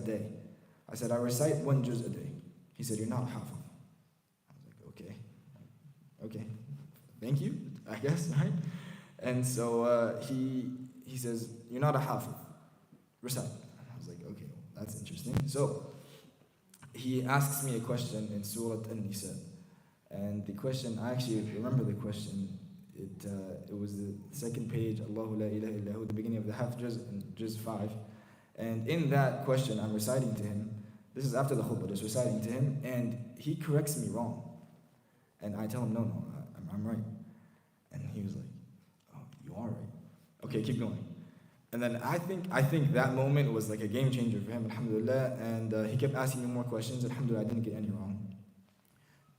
day? I said, I recite 1 juz a day. He said, you're not hafiz. I was like, okay, thank you, I guess, right? And so he says, you're not a hafiz, recite. And I was like, okay, well, that's interesting. So he asks me a question in Surah An-Nisa. And the question, I actually remember the question. It was the second page, Allahu la ilaha illa hu, the beginning of the half juz, juz 5. And in that question, I'm reciting to him. This is after the khutbah, just reciting to him, and he corrects me wrong. And I tell him, no, I'm right. And he was like, oh, you are right. Okay, keep going. And then I think that moment was like a game changer for him, alhamdulillah. And he kept asking me more questions. Alhamdulillah, I didn't get any wrong.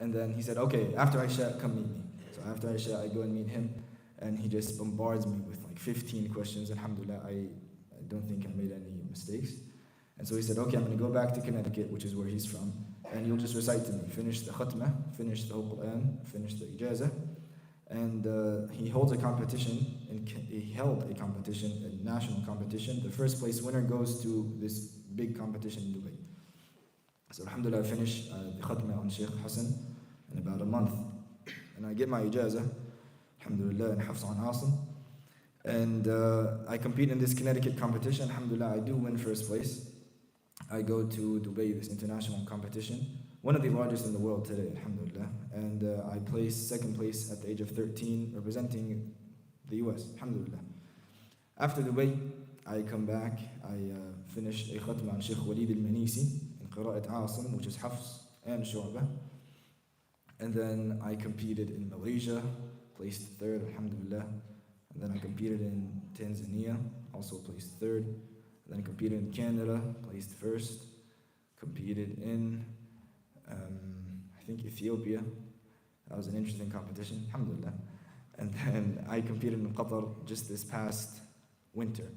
And then he said, okay, after Isha, come meet me. So after Isha, I go and meet him, and he just bombards me with like 15 questions. Alhamdulillah, I don't think I made any mistakes. And so he said, okay, I'm going to go back to Connecticut, which is where he's from, and you'll just recite to me. Finish the khatmah, finish the whole Quran, finish the ijazah. And he holds a competition, and he held a competition, a national competition. The first place winner goes to this big competition in Dubai. So alhamdulillah, I finished the khatmah on Sheikh Hassan in about a month. And I get my ijazah, alhamdulillah, and hafz on Asim. And I compete in this Connecticut competition. Alhamdulillah, I do win first place. I go to Dubai, this international competition, one of the largest in the world today, alhamdulillah. And I place second place at the age of 13, representing the US, alhamdulillah. After Dubai, I come back, I finish a khatma on Sheikh Walid al-Manisi in Qira'at Asim, which is Hafs and Shu'bah. And then I competed in Malaysia, placed third, alhamdulillah. And then I competed in Tanzania, also placed third. And then I competed in Canada, placed first. Competed in, I think, Ethiopia. That was an interesting competition, alhamdulillah. And then I competed in Qatar just this past winter.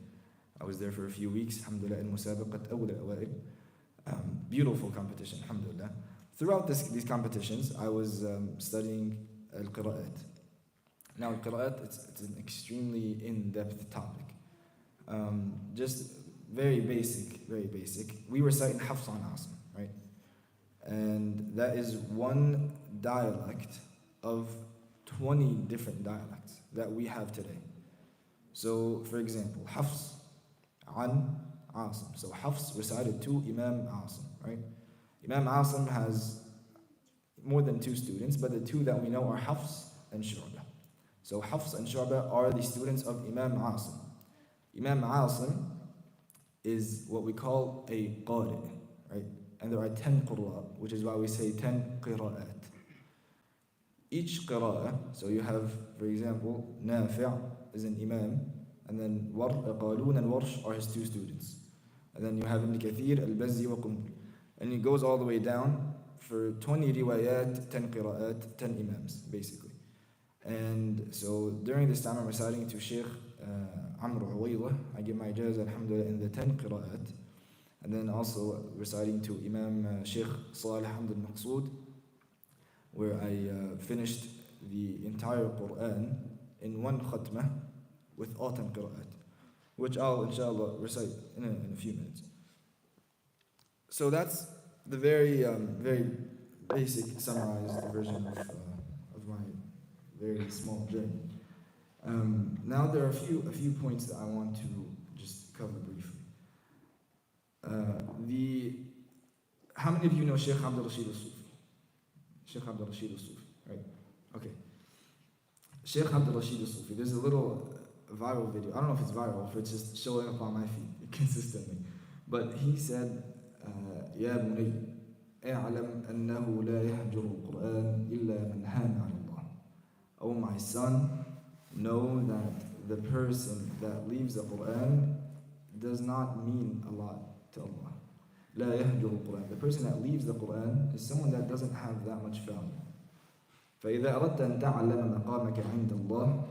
I was there for a few weeks, alhamdulillah, in Musabaqat Awla Awail. Beautiful competition, alhamdulillah. Throughout these competitions, I was studying al-qira'at. Now, al-qira'at, it's an extremely in-depth topic. Just very basic. We recite in Hafs on Asim, right? And that is one dialect of 20 different dialects that we have today. So, for example, Hafs an Asim. So Hafs recited to Imam Asim, right? Imam Asim has more than 2 students, but the 2 that we know are Hafs and Shu'bah. So Hafs and Shu'bah are the students of Imam Asim. Imam Asim is what we call a qari, right? And there are 10 qurra, which is why we say 10 qira'at. Each qira'ah, so you have, for example, Nafi' is an imam, and then Qalun and Warsh are his 2 students. And then you have Ibn Kathir, Al-Bazzi wa Qunbul. And it goes all the way down for 20 riwayat, 10 qira'at, 10 imams, basically. And so during this time I'm reciting to Sheikh Amr Uwaylah. I get my ijazah, alhamdulillah, in the 10 qira'at. And then also reciting to Imam Sheikh Salih Hamd al-Maqsood, where I finished the entire Quran in 1 khatmah with all 10 qira'at, which I'll inshallah recite in a few minutes. So that's the very basic summarized version of my very small journey. Now there are a few points that I want to just cover briefly. How many of you know Sheikh Hamza al-Sufi? Sheikh Hamza al-Sufi, right? Okay. Sheikh Hamza al-Sufi. There's a little viral video. I don't know if it's viral, if it's just showing up on my feed consistently. But he said, يا بني اعلم أنه لا يهجر القرآن إلا من هان على الله. Oh my son, know that the person that leaves the Quran does not mean a lot to Allah. لا يهجر القرآن. The person that leaves the Quran is someone that doesn't have that much value. فإذا أردت أن تعلم مقامك عند الله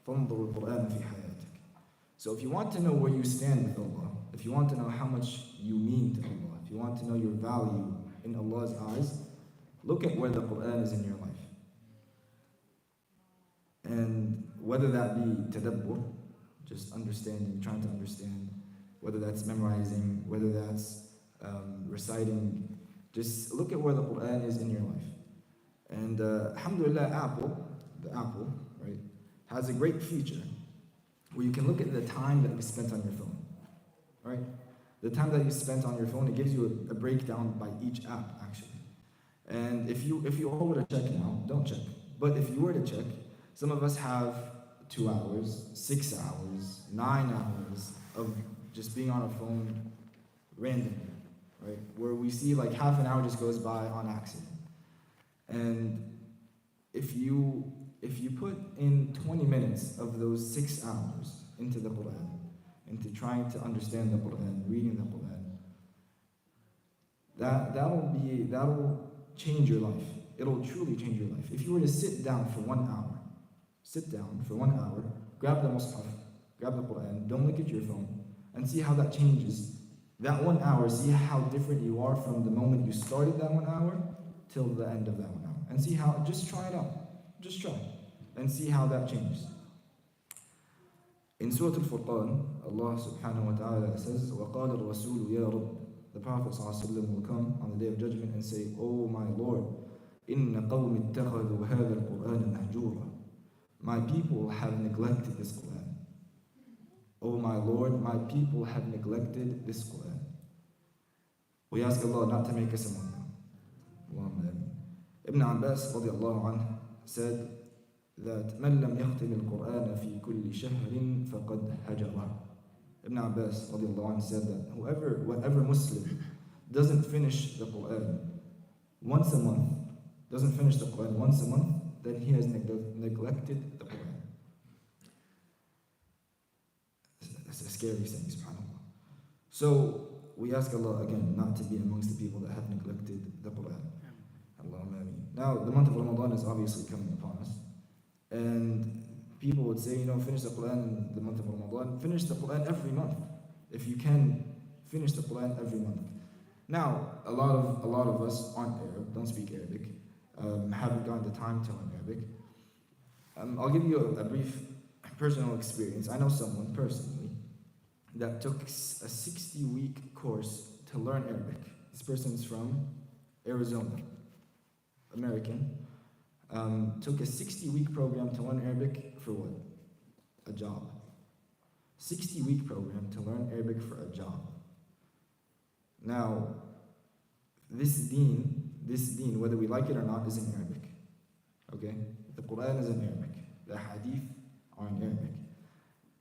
فانظر القرآن في حياتك. So if you want to know where you stand with Allah, if you want to know how much you mean to Allah, if you want to know your value in Allah's eyes, look at where the Quran is in your life. And whether that be tadabbur, just understanding, trying to understand, whether that's memorizing, whether that's reciting. Just look at where the Quran is in your life. And alhamdulillah, the Apple, right, has a great feature where you can look at the time that you spent on your phone, right? The time that you spent on your phone, it gives you a breakdown by each app, actually. And if you all were to check now, don't check. But if you were to check, some of us have 2 hours, 6 hours, 9 hours of just being on a phone randomly, right? Where we see like half an hour just goes by on accident. And if you put in 20 minutes of those 6 hours into the Quran, into trying to understand the Quran, reading the Quran, that'll change your life. It'll truly change your life. If you were to sit down for 1 hour, grab the Mus'haf, grab the Quran, don't look at your phone, and see how that changes. That 1 hour, see how different you are from the moment you started that 1 hour till the end of that 1 hour. And see how, just try it out. Just try. And see how that changes. In Surah Al-Furqan, Allah subhanahu wa ta'ala says, وَقَالَ الرَّسُولُ يَا رَبِّ. The Prophet ﷺ will come on the Day of Judgment and say, Oh my Lord, إِنَّ قَوْمِ اتَّخَذُوا هَذَا الْقُرْآنَ مَهْجُورًا. My people have neglected this Quran. Oh my Lord, my people have neglected this Quran. We ask Allah not to make us among them. Allahumma ameen. Ibn Abbas radiallahu anhu said that مَنْ لَمْ يَخْتِمِ الْقُرْآنَ فِي كُلِّ شَهْرٍ فَقَدْ هَجَرَهُ. Ibn Abbas radiallahu anhu said that whatever Muslim doesn't finish the Quran once a month, then he has neglected the Quran. That's a scary thing, subhanAllah. So we ask Allah again not to be amongst the people that have neglected the Quran. Allahumma ameen. Now, the month of Ramadan is obviously coming upon us. And people would say, finish the Quran in the month of Ramadan. Finish the Quran every month. If you can, finish the Quran every month. Now, a lot of us aren't Arab, don't speak Arabic, haven't gotten the time to learn Arabic. I'll give you a brief personal experience. I know someone personally that took a 60-week course to learn Arabic. This person's from Arizona, American. Took a 60-week program to learn Arabic for what? A job. 60-week program to learn Arabic for a job. Now, this deen, whether we like it or not, is in Arabic. Okay? The Quran is in Arabic. The Hadith are in Arabic.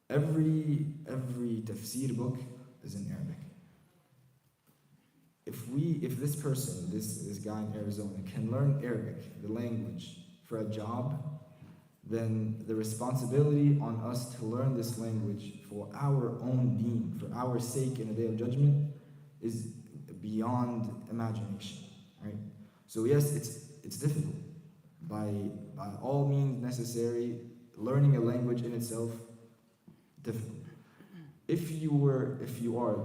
Every tafsir book is in Arabic. If this person, this guy in Arizona, can learn Arabic, the language, for a job, then the responsibility on us to learn this language for our own deen, for our sake in the Day of Judgment, is beyond imagination, right? So yes, it's difficult. By all means necessary, learning a language in itself, difficult. If you are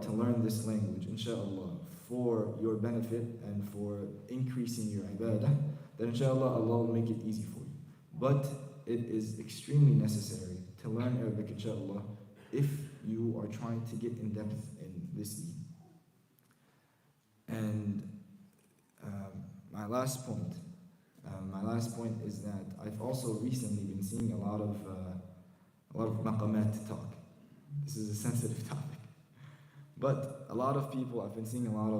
to learn this language, inshallah, for your benefit and for increasing your ibadah, then inshallah Allah will make it easy for you. But it is extremely necessary to learn Arabic, inshallah, if you are trying to get in depth in this deen. And my last point is that I've also recently been seeing a lot of maqamat talk. This is a sensitive topic, but a lot of people, I've been seeing a lot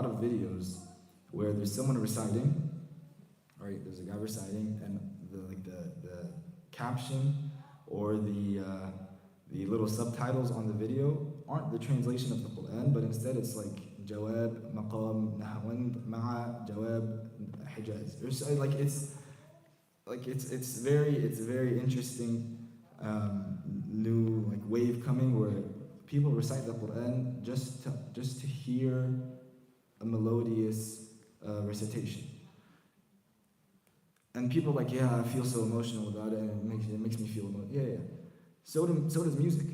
of videos where there's someone reciting, right? There's a guy reciting, and the caption or the little subtitles on the video aren't the translation of the Quran, but instead it's like jawab, maqam, nahwand, ma'a, jawab, hijaz. It's very interesting new wave coming where people recite the Quran just to hear a melodious recitation. And people are like, yeah, I feel so emotional about it, and it makes me feel emotional. Yeah. So does music,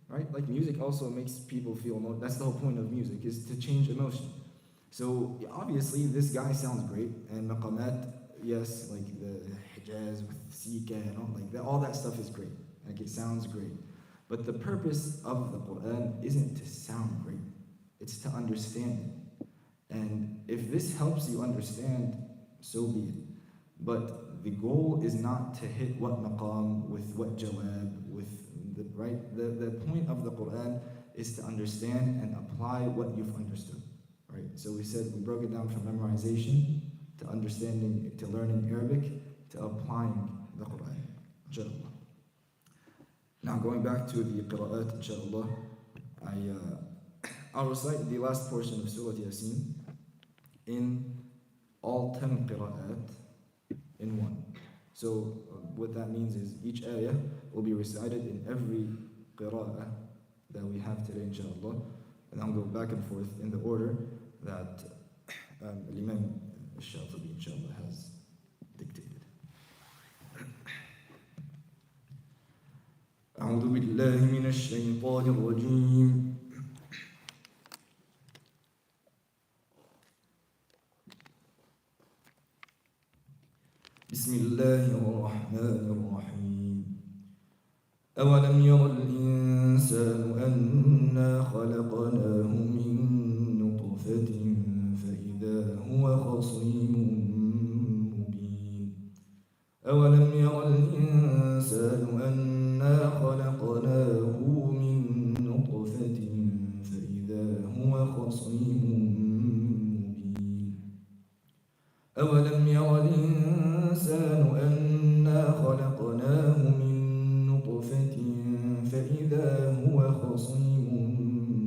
right? Like music also makes people feel emotional. That's the whole point of music, is to change emotion. So obviously this guy sounds great, and maqamat, yes, like the hijaz with sika and all that stuff is great. Like it sounds great. But the purpose of the Quran isn't to sound great. it's to understand it. And if this helps you understand, so be it. But the goal is not to hit what maqam with what jawab, with the right. The point of the Quran is to understand and apply what you've understood. Right? So we broke it down from memorization to understanding, to learning Arabic, to applying the Quran, inshallah. Now going back to the qira'at, inshallah, I'll recite the last portion of Surah Yasin in all 10 qira'at in one. So what that means is each ayah will be recited in every qira'ah that we have today, inshallah. And I'll go back and forth in the order that Imam al-Shatibi, inshallah, has dictated. أعوذ بالله من الشيطان الرجيم. بسم الله الرحمن الرحيم. أولم ير الإنسان أنا خلقناه من نطفة فإذا هو خصيم مبين. أولم ير الإنسان أنا خلقناه من نطفة فإذا هو خصيم مبين. أولم ير الإنسان أنا خلقناه من نطفة فإذا هو خصيم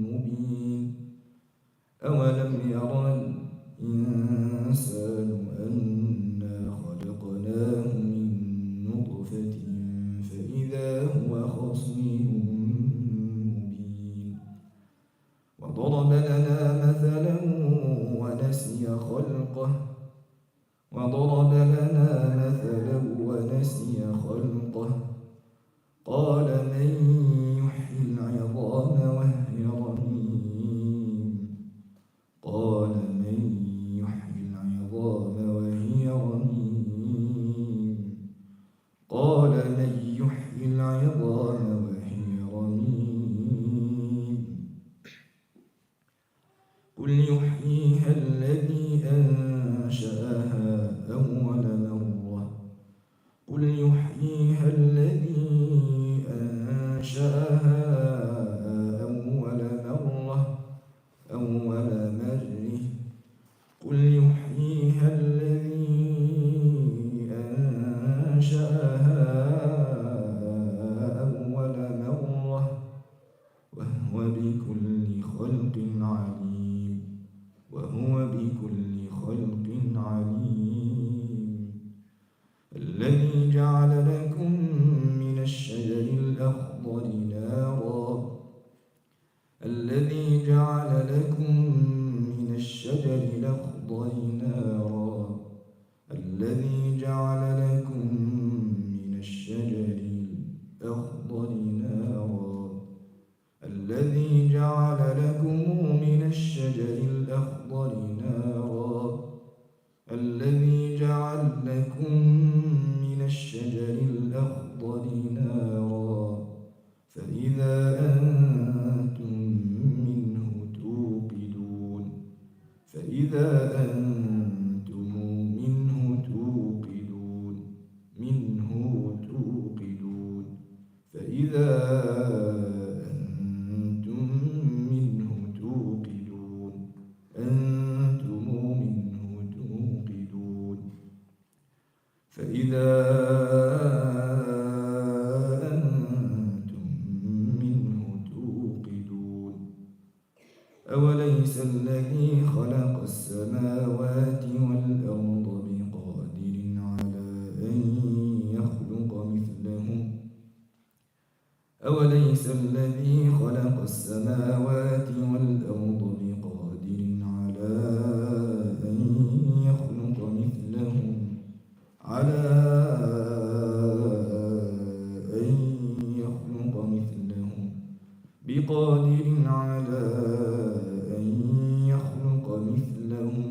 مبين. أولم ير الإنسان أنا خلقناه من نطفة فإذا هو خصيم مبين. وضرب لنا مثلا ونسي خلقه. وضرب لنا مثلا ونسي خلقه. قال من يحيي العظام وهي رميم. قال من يحيي العظام وهي رميم. قال من يحيي العظام وهي رميم. قل يحييها الذي أنشأها أول مرة. قل يحييها الذي أنشأها أول مرة. قل يحييها الذي أنشأها أول مرة وهو بكل خلق عليم. الذي جعل لكم من الشجر الأخضر نارا. الذي جعل لكم من الشجر الأخضر نارا. الذي جعل لكم من الشجر الأخضر نارا. الذي جعل لكم من الشجر الأخضر نارا. الذي جعل لكم من الشجر الأخضر نارا. فإذا أنتم منه توقدون. فإذا أنتم منه توقدون. فإذا أنتم منه توقدون. فإذا أنتم منه توقدون. أوليس الذي خلق السماوات والأرض بقادر على أن يخلق مثلهم. أوليس الذي خلق السماوات والأرض بقادر على أن يخلق مثلهم. بقادر على أن يخلق مثلهم.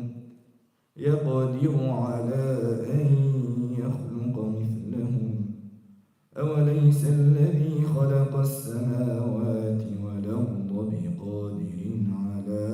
يقدر على أن يخلق مثلهم. أوليس الذي خلق السماوات والأرض بقادر على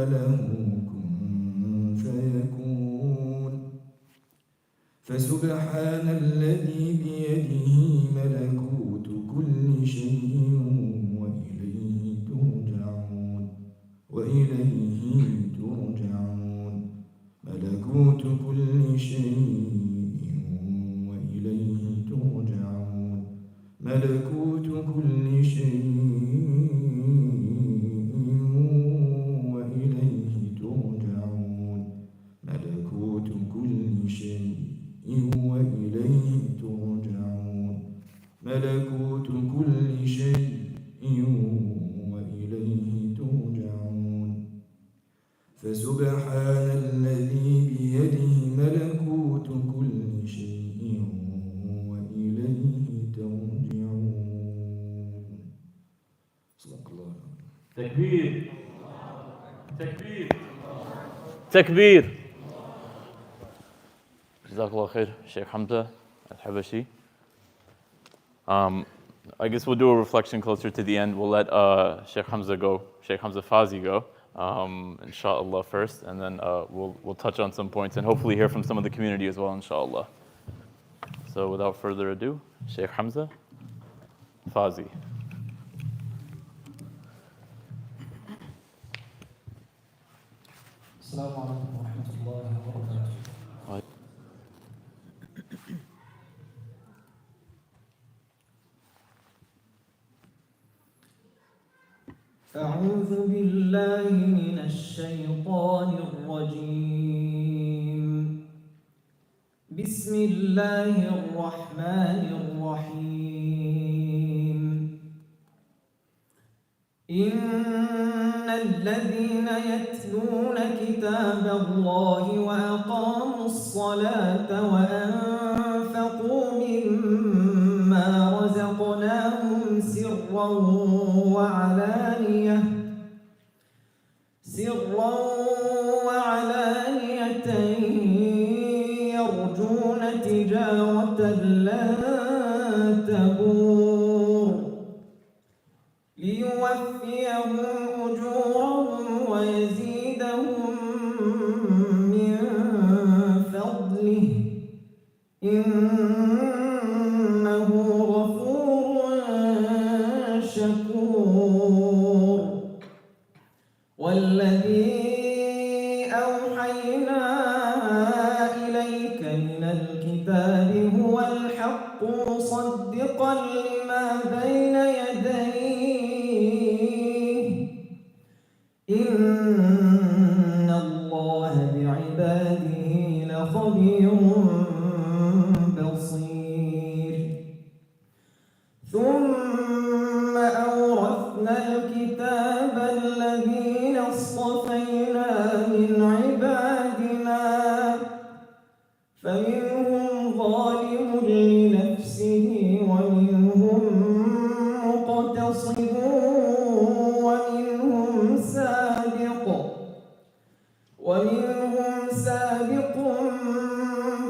له كن فيكون فسبحان الذي بيده ملكوت كل شيء وإليه ترجعون ملكوت كل شيء وإليه ترجعون ملكوت كل شيء وإليه ترجعون ملكوت كل شيء وإليه ترجعون ملكوت كل شيء وإليه ترجعون فسبحان الذي بيده ملكوت كل شيء وإليه ترجعون. صدق الله. تكبير تكبير تكبير. Jazakallah khair, Sheikh Hamza al-Habashi. I guess we'll do a reflection closer to the end. We'll let Sheikh Hamza Fazi go, inshallah first, and then we'll touch on some points and hopefully hear from some of the community as well, inshallah. So without further ado, Sheikh Hamza Fazi. Assalamu alaikum wa rahmatullahi wa barakatuh. أعوذ بالله من الشيطان الرجيم. بسم الله الرحمن الرحيم. إن الذين يتلون كتاب الله وأقاموا الصلاة وأنفقوا مما رزقناهم سرا وعلانية يرجون تجارة لن تبور ليوفيهم أجورهم ويزيدهم من فضله إنه غفور شكور. والذي أوحينا إليك من الكتاب هو الحق مصدقا لما بين يديه إن الله بعباده لخبير بصير. ثم أورثنا الكتاب الذين اصطفينا من عبادنا فمنهم ظالم لنفسه ومنهم مقتصد ومنهم سابق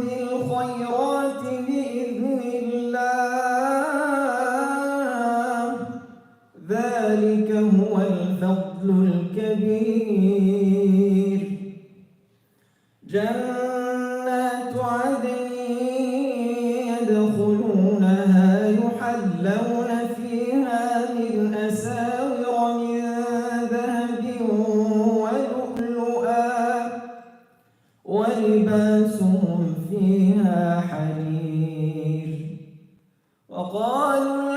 بالخيرات بإذن الله ذلك هو الفضل الكبير. جنات عدن يدخلونها يحلون فيها من أساور من ذهب ولؤلؤا ولباسهم فيها حرير. وقالوا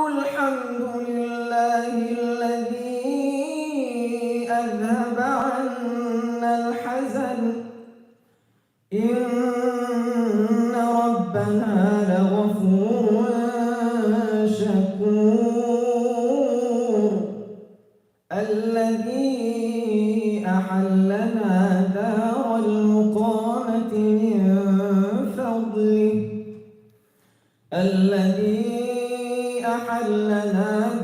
الحمد لله الذي أذهب عنا الحزن إن ربنا لغفور شكور. الذي أحلنا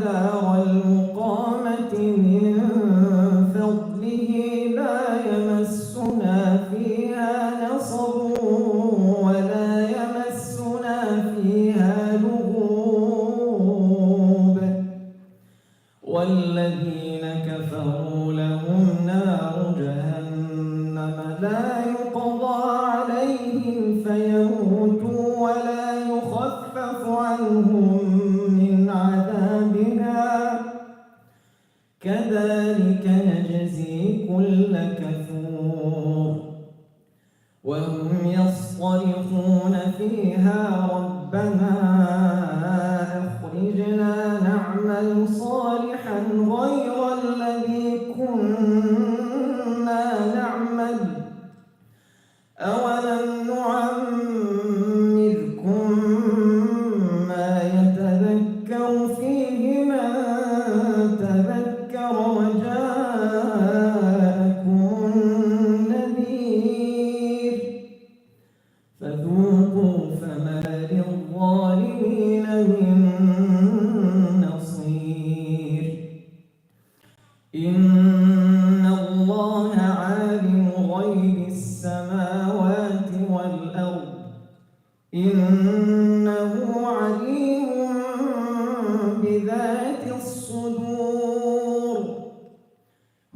دار المقامة من فضله لا يمسنا فيها نصب ولا يمسنا فيها لغوب والذين كفروا لهم نار جهنم لا يقضى عليهم فيموتوا ولا يخفف عنهم من عذابها كذلك نجزي كل كفور وهم يصطرخون فيها ربنا أخرجنا نعمل صالحا غير الذي كنا نعمل أولم نعمركم ما يتذكر فيه من تذكر وجاءكم النذير فذوقوا فما للظالمين من نصير إن الله عالم غيب السماوات والأرض إنه عليم بذات الصدور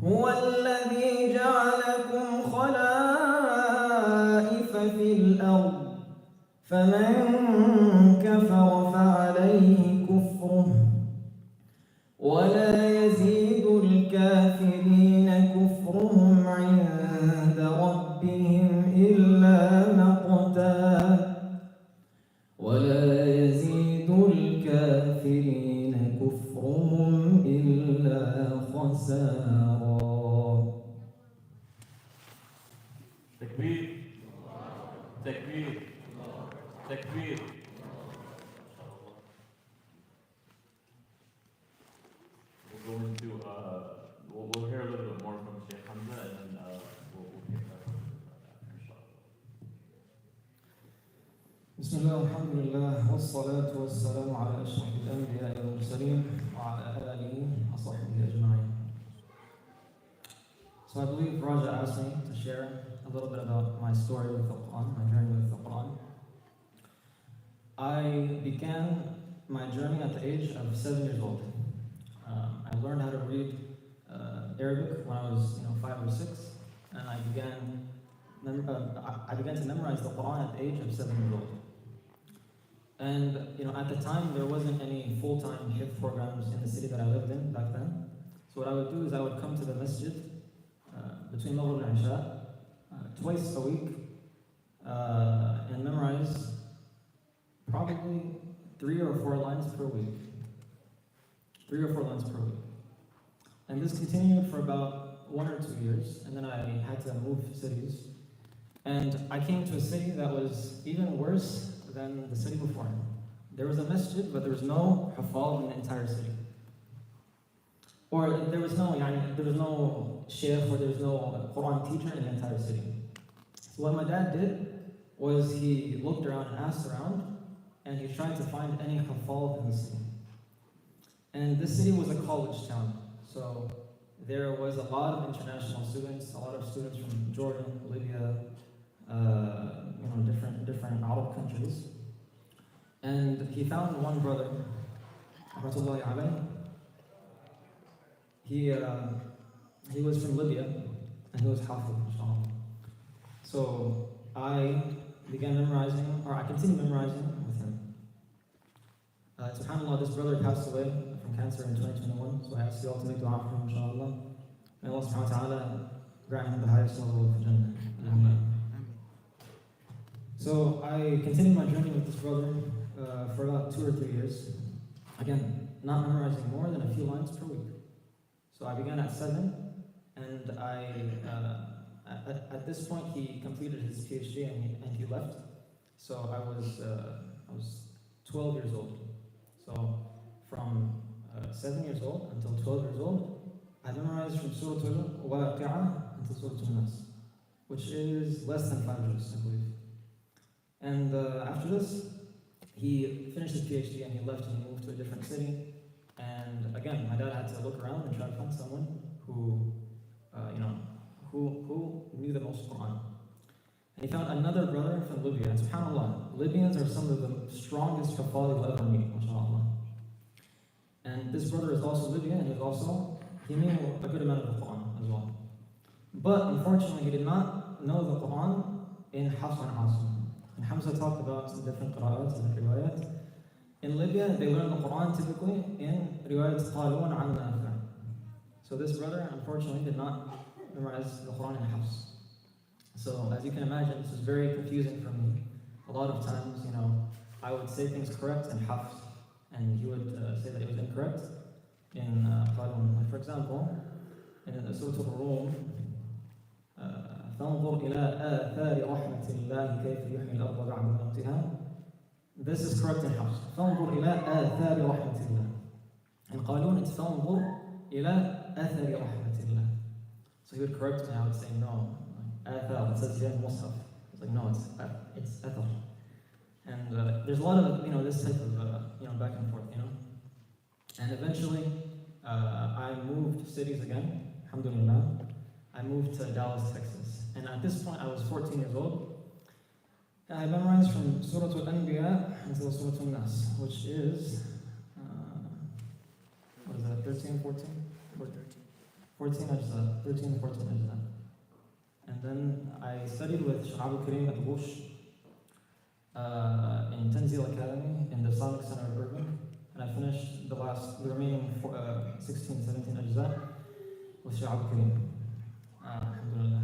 هو الذي جعلكم خلائف في الأرض فمن كفر فعليه كفره ولا يزيد الكافرين كفرهم عند ربهم إلا مقتا ولا يزيد الكافرين كفرهم إلا خسارا. Takbir. Takbir. Takbir. We'll go into, we'll hear a little bit more from Sheikh Hamza and then we'll pick that up inshallah. بسم الله والحمد لله والصلاة والسلام على أشرف الأنبياء والمرسلين وعلى آله وصحبه أجمعين. So I believe Raja asked me to share a little bit about my story with the Quran, my journey with the Quran. I began my journey at the age of 7 years old. I learned how to read Arabic when I was 5 or 6, and I began to memorize the Quran at the age of 7 years old. And at the time there wasn't any full-time hifz programs in the city that I lived in back then. So what I would do is I would come to the masjid between Maghrib and Isha twice a week and memorize probably 3 or 4 lines per week. 3 or 4 lines per week. And this continued for about 1 or 2 years, and then I had to move cities. And I came to a city that was even worse than the city before. There was a masjid, but there was no hafal in the entire city. Or there was no sheikh, or there was no Quran teacher in the entire city. So what my dad did was he looked around and asked around, and he tried to find any hafal in the city. And this city was a college town, so there was a lot of international students, a lot of students from Jordan, Libya, different Arab countries. And he found one brother, rahmatullahi alayhi. He was from Libya, and he was hafiz, inshallah. So I began memorizing, or I continued memorizing with him. SubhanAllah, this brother passed away from cancer in 2021, so I ask you all to make dua for him, inshallah. May Allah subhanahu wa ta'ala grant him the highest level of Jannah. So I continued my journey with this brother for about 2 or 3 years. Again, not memorizing more than a few lines per week. So I began at 7, and at this point he completed his PhD and he left. So I was 12 years old. So from 7 years old until 12 years old, I memorized from Surah Al-Waqi'ah until Surah Al-Nas, which is less than 5 juz, I believe. And after this, he finished his PhD and he left and he moved to a different city. And again, my dad had to look around and try to find someone who knew the most Quran. And he found another brother from Libya. And subhanAllah, Libyans are some of the strongest hafal you'll ever meet, mashallah. And And this brother is also Libyan, and he knew a good amount of the Quran as well. But unfortunately, he did not know the Quran in Hafs and Asim. And Hamza talked about some different qira'at and riwayat. In Libya, they learn the Quran typically in riwayat Qalun an Nafi'. So this brother, unfortunately, did not memorize the Quran in Hafs. So as you can imagine, this was very confusing for me. A lot of times, I would say things correct in Hafs, and he would say that it was incorrect in Qalun. Like for example, in Surah Al-Rum, فانظر إلى آثار رحمة الله كيف يحيي الأرض بعد موتها. This is correct in Hafs. فانظر إلى آثار رحمة الله. In Qalun, it's فانظر إلى آثار رحمة الله. So he would correct me. I would say no. آثار. It says here in Mus'haf. It's like no, it's أثر. And there's a lot of this type of back and forth. And eventually, I moved cities again. Alhamdulillah. I moved to Dallas, Texas. And at this point, I was 14 years old. I memorized from Surah Al-Anbiya until Surah Al-Nas, which is, 13, 14? 14 ajza, 13, 14 ajza. And then I studied with Sheikh Karim at Bush in Tanzil Academy in the Islamic Center of Urban. And I finished the remaining 16, 17 ajza with Sheikh Karim. Alhamdulillah.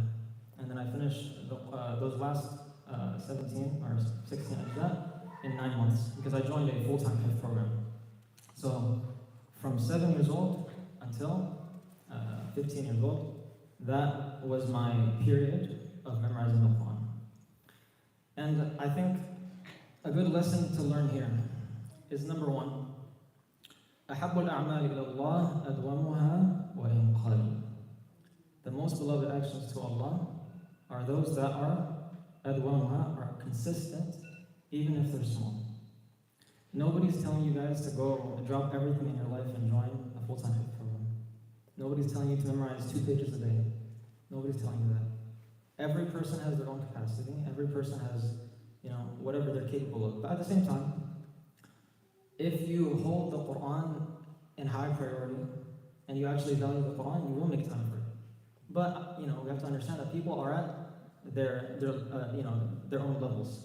And then I finished those last 17 or 16 ajza in 9 months because I joined a full-time hifz program. So from 7 years old until 15 years old, that was my period of memorizing the Quran. And I think a good lesson to learn here is number one, أحب الأعمال إلى الله أدومها وإن قل. The most beloved actions to Allah are those that are adwamuha, are consistent, even if they're small. Nobody's telling you guys to go drop everything in your life and join a full-time hifz program. Nobody's telling you to memorize 2 pages a day. Nobody's telling you that. Every person has their own capacity. Every person has, whatever they're capable of. But at the same time, if you hold the Quran in high priority and you actually value the Quran, you will make time for it. But we have to understand that people are at their own levels.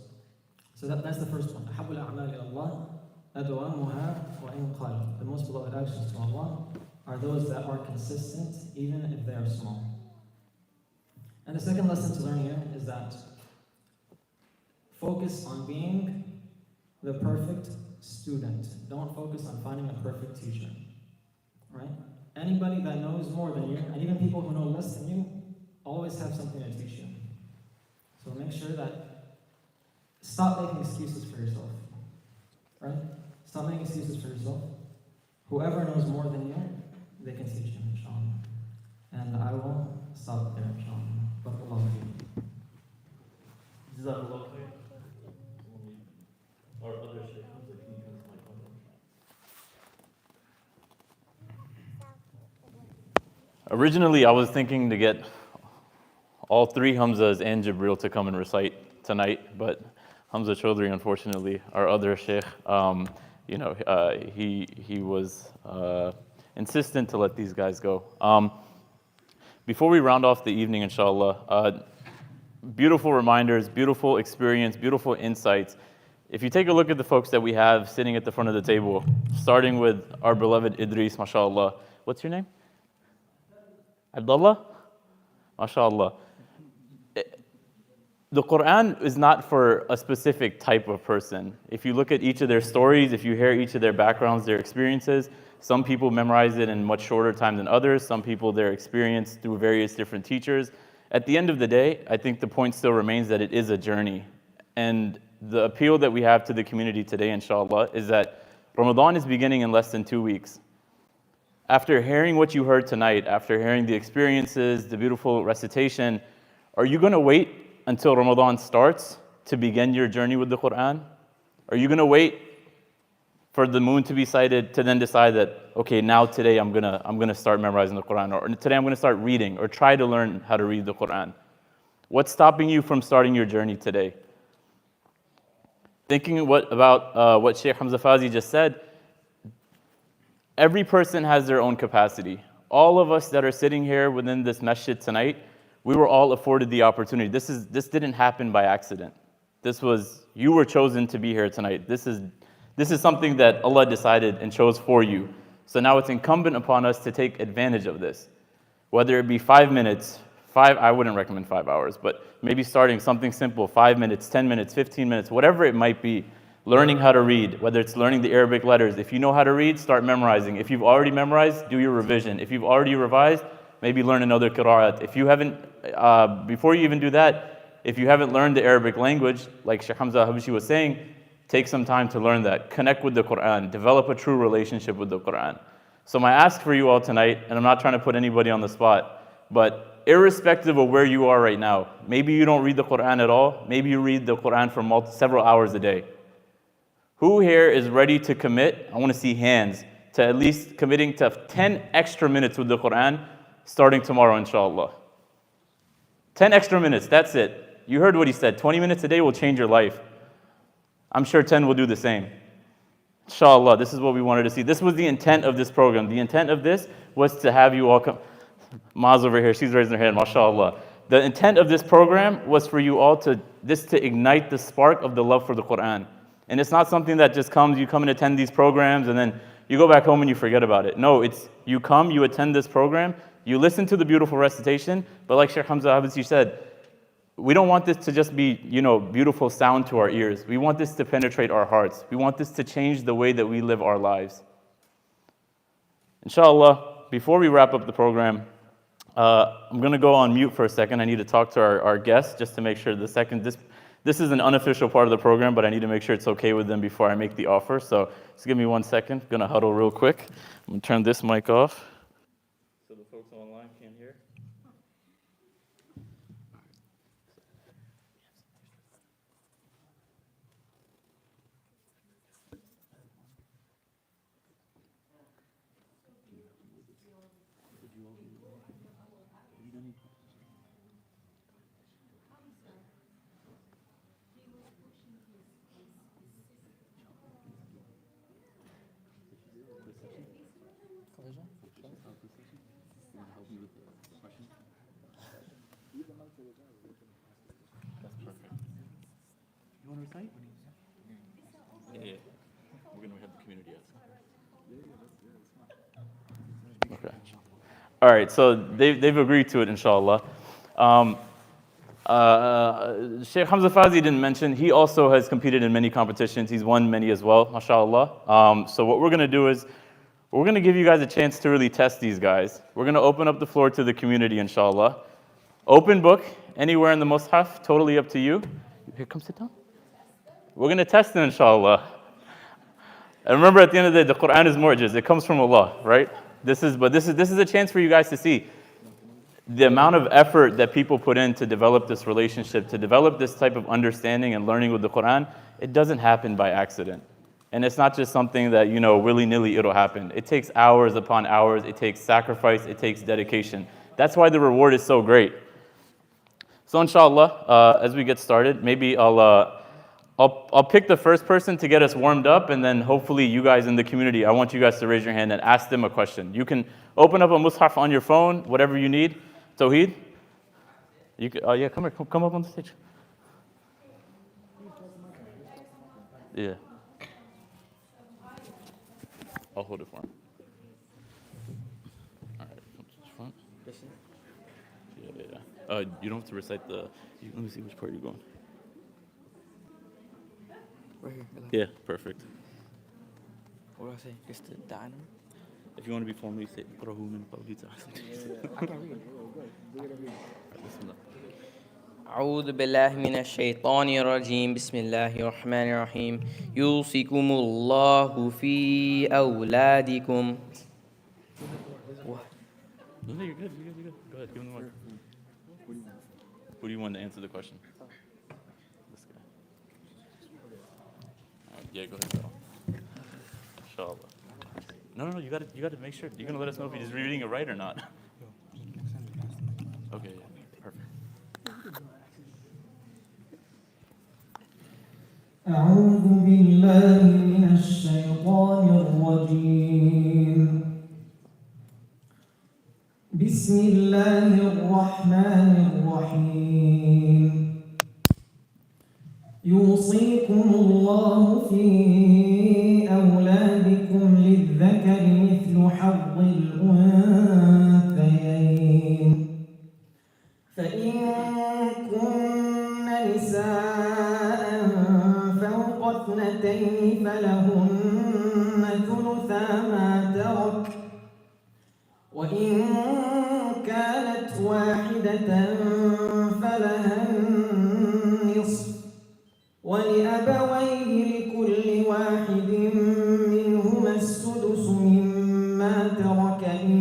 So that's the first one. أحب الأعمال إلى الله أدومها وإن قل. The most beloved actions to Allah are those that are consistent, even if they are small. And the second lesson to learn here is that focus on being the perfect student. Don't focus on finding a perfect teacher. Right? Anybody that knows more than you, and even people who know less than you, always have something to teach you. So make sure that stop making excuses for yourself. Right? Stop making excuses for yourself. Whoever knows more than you, they can teach you, inshallah. And I will stop there, inshallah. Barakallahu feekum. Jazakallah khair. Or other Sheikh Hamza, can you come to my phone? Originally, I was thinking to get all 3 Hamzas and Jibril to come and recite tonight, but Hamza Chaudhry, unfortunately, our other Sheikh, he was insistent to let these guys go. Before we round off the evening, inshallah, beautiful reminders, beautiful experience, beautiful insights. If you take a look at the folks that we have sitting at the front of the table, starting with our beloved Idris, mashallah. What's your name? Abdullah? MashaAllah. The Quran is not for a specific type of person. If you look at each of their stories, if you hear each of their backgrounds, their experiences, some people memorize it in much shorter time than others. Some people, their experience through various different teachers. At the end of the day, I think the point still remains that it is a journey. And the appeal that we have to the community today, inshallah, is that Ramadan is beginning in less than 2 weeks. After hearing what you heard tonight, after hearing the experiences, the beautiful recitation, are you going to wait until Ramadan starts to begin your journey with the Quran? Are you going to wait for the moon to be sighted to then decide that, okay, now today I'm gonna start memorizing the Quran, or today I'm going to start reading, or try to learn how to read the Quran? What's stopping you from starting your journey today? Thinking about what Sheikh Hamza Fazi just said, every person has their own capacity. All of us that are sitting here within this masjid tonight, we were all afforded the opportunity. This didn't happen by accident. You were chosen to be here tonight. This is something that Allah decided and chose for you. So now it's incumbent upon us to take advantage of this. Whether it be 5 minutes, I wouldn't recommend 5 hours, but maybe starting something simple, 5 minutes, 10 minutes, 15 minutes, whatever it might be. Learning how to read, whether it's learning the Arabic letters. If you know how to read, start memorizing. If you've already memorized, do your revision. If you've already revised, maybe learn another qira'at. If you haven't, before you even do that, if you haven't learned the Arabic language, like Sheikh Hamza Habishi was saying, take some time to learn that. Connect with the Quran. Develop a true relationship with the Quran. So my ask for you all tonight, and I'm not trying to put anybody on the spot, but irrespective of where you are right now, maybe you don't read the Quran at all, maybe you read the Quran for several hours a day. Who here is ready to commit, I want to see hands, to at least committing to 10 extra minutes with the Quran starting tomorrow, inshallah. 10 extra minutes, that's it. You heard what he said, 20 minutes a day will change your life. I'm sure 10 will do the same. Inshallah, this is what we wanted to see. This was the intent of this program. The intent of this was to have you all come. Maz over here, she's raising her hand, mashallah. The intent of this program was for you all to ignite the spark of the love for the Quran. And it's not something that just comes, you come and attend these programs and then you go back home and you forget about it. No, it's you come, you attend this program, you listen to the beautiful recitation, but like Sheikh Hamza Habishi said, we don't want this to just be, beautiful sound to our ears. We want this to penetrate our hearts. We want this to change the way that we live our lives. Inshallah, before we wrap up the program, I'm going to go on mute for a second. I need to talk to our guests just to make sure this is an unofficial part of the program, but I need to make sure it's okay with them before I make the offer. So just give me 1 second. I'm going to huddle real quick. I'm going to turn this mic off. So the folks online can't hear. You want to recite? Yeah. We're going to have the community ask. Okay. All right, so they've agreed to it, inshallah. Sheikh Hamza Fazi didn't mention, he also has competed in many competitions. He's won many as well, mashallah. So what we're going to do is, we're going to give you guys a chance to really test these guys. We're going to open up the floor to the community, inshallah. Open book, anywhere in the Mus'haf, totally up to you. Here, come sit down. We're going to test it, inshallah. And remember, at the end of the day, the Quran is mu'jiz. It comes from Allah, right? This is a chance for you guys to see the amount of effort that people put in to develop this relationship, to develop this type of understanding and learning with the Quran. It doesn't happen by accident. And it's not just something that, willy-nilly it'll happen. It takes hours upon hours. It takes sacrifice. It takes dedication. That's why the reward is so great. So inshallah, as we get started, maybe I'll pick the first person to get us warmed up, and then hopefully you guys in the community, I want you guys to raise your hand and ask them a question. You can open up a mushaf on your phone, whatever you need. Tawheed? You can, yeah, come here, come up on the stage. Yeah. I'll hold it for him. All right, come to the front. Yeah. You don't have to recite let me see which part you're going. Right here. Yeah, perfect. What do I say? Just the diner? If you want to be formal, you say "Qurahu min qawli ta'ala." I can't read. أعوذ بالله من الشيطان الرجيم بسم الله الرحمن الرحيم يوصيكم الله في أولادكم. What? No, you're good. Go ahead, give him the mic. Who do you want to answer the question? This guy. All right, yeah, go ahead, Carl. Inshallah. No, you got to make sure. You're gonna let us know if he's reading it right or not. Okay, yeah, perfect. أعوذ بالله من الشيطان الرجيم بسم الله الرحمن الرحيم يوصيكم الله في أولادكم للذكر مثل حظ الأنثيين فإن كن نساء فوق اثنتين فلهن ثلثا ما ترك وإن كانت واحدة فلها النصف ولأبويه لكل واحد منهما السدس مما ترك إن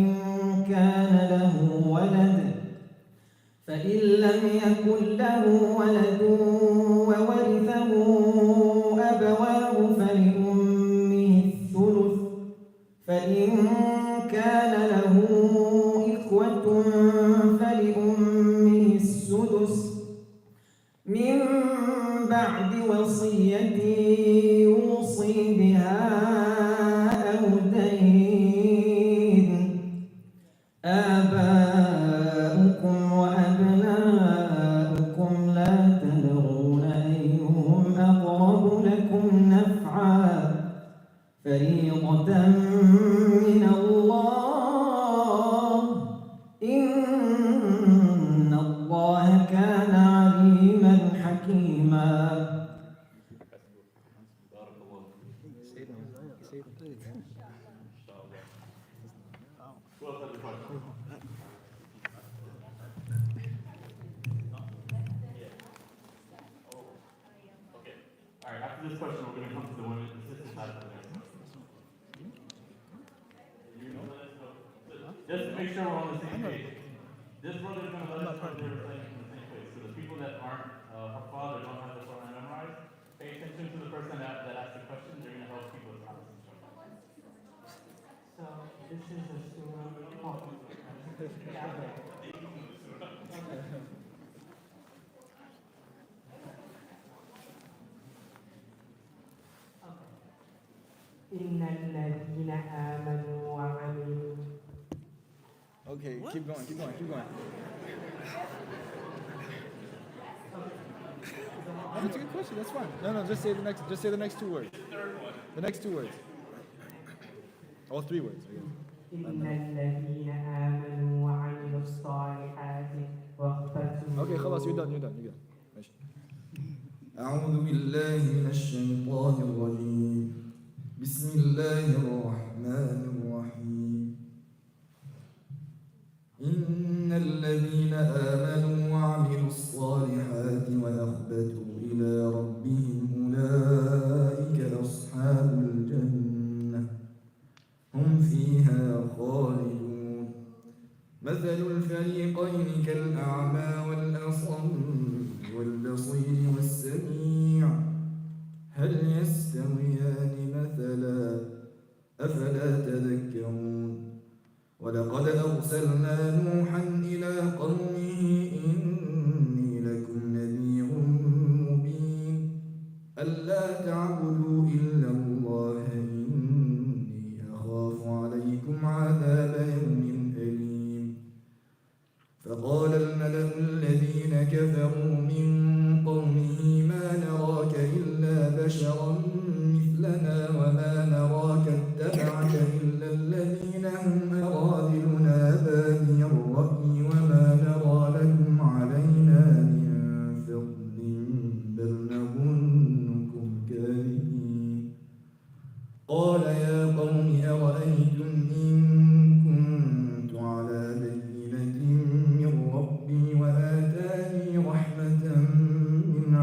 كان له ولد فإن لم يكن له ولد وورثه أبواه فلأمه الثلث فإن كان له إخوة فلأمه السدس من بعد وصية يوصي بها أو دين آباؤكم وأبناؤكم لا تدرون أيهم أقرب لكم نفعا فريضة من الله إن الله كان عليما حكيما All right, after this question, we're going to come to the women, the sisters side of the next question. Just to make sure we're on the same page. This brother is going to let us know their reflection in the same place. So the people that aren't, her father don't have the Quran memorized, pay attention to the person that asked the question. They're going to help people with honest instruction. So this is a surah. Oh. Yeah, okay. إن الذين آمنوا وعملوا. Okay, keep going. That's a good question. That's fine. No, just say the next two words. The next two words. All three words. إن الذين آمنوا وعملوا الصالحات واختتموا. Okay, خلاص, you're done. ماشي. أعوذ بالله من الشيطان الرجيم. بسم الله الرحمن الرحيم. إن الذين آمنوا وعملوا الصالحات وأخبتوا إلى ربهم أولئك أصحاب الجنة هم فيها خالدون. مثل الفريقين كالأعمى والأصم والبصير والسميع هل يستويان مثلا أفلا تذكرون. ولقد أرسلنا نوحا إلى قومه إني لكم نذير مبين ألا تعبدوا إلا الله إني أخاف عليكم عذاب يوم أليم. فقال الملأ الذين كفروا من قومه ما نراك إلا بشرا مثلنا وما نراك اتبعك إلا الذين هم أراذلنا بادي الرأي وما نرى لكم علينا من فضل بل نظنكم كاذبين. قال يا قوم أرأيتم إن كنت على بينة من ربي وآتاني رحمة من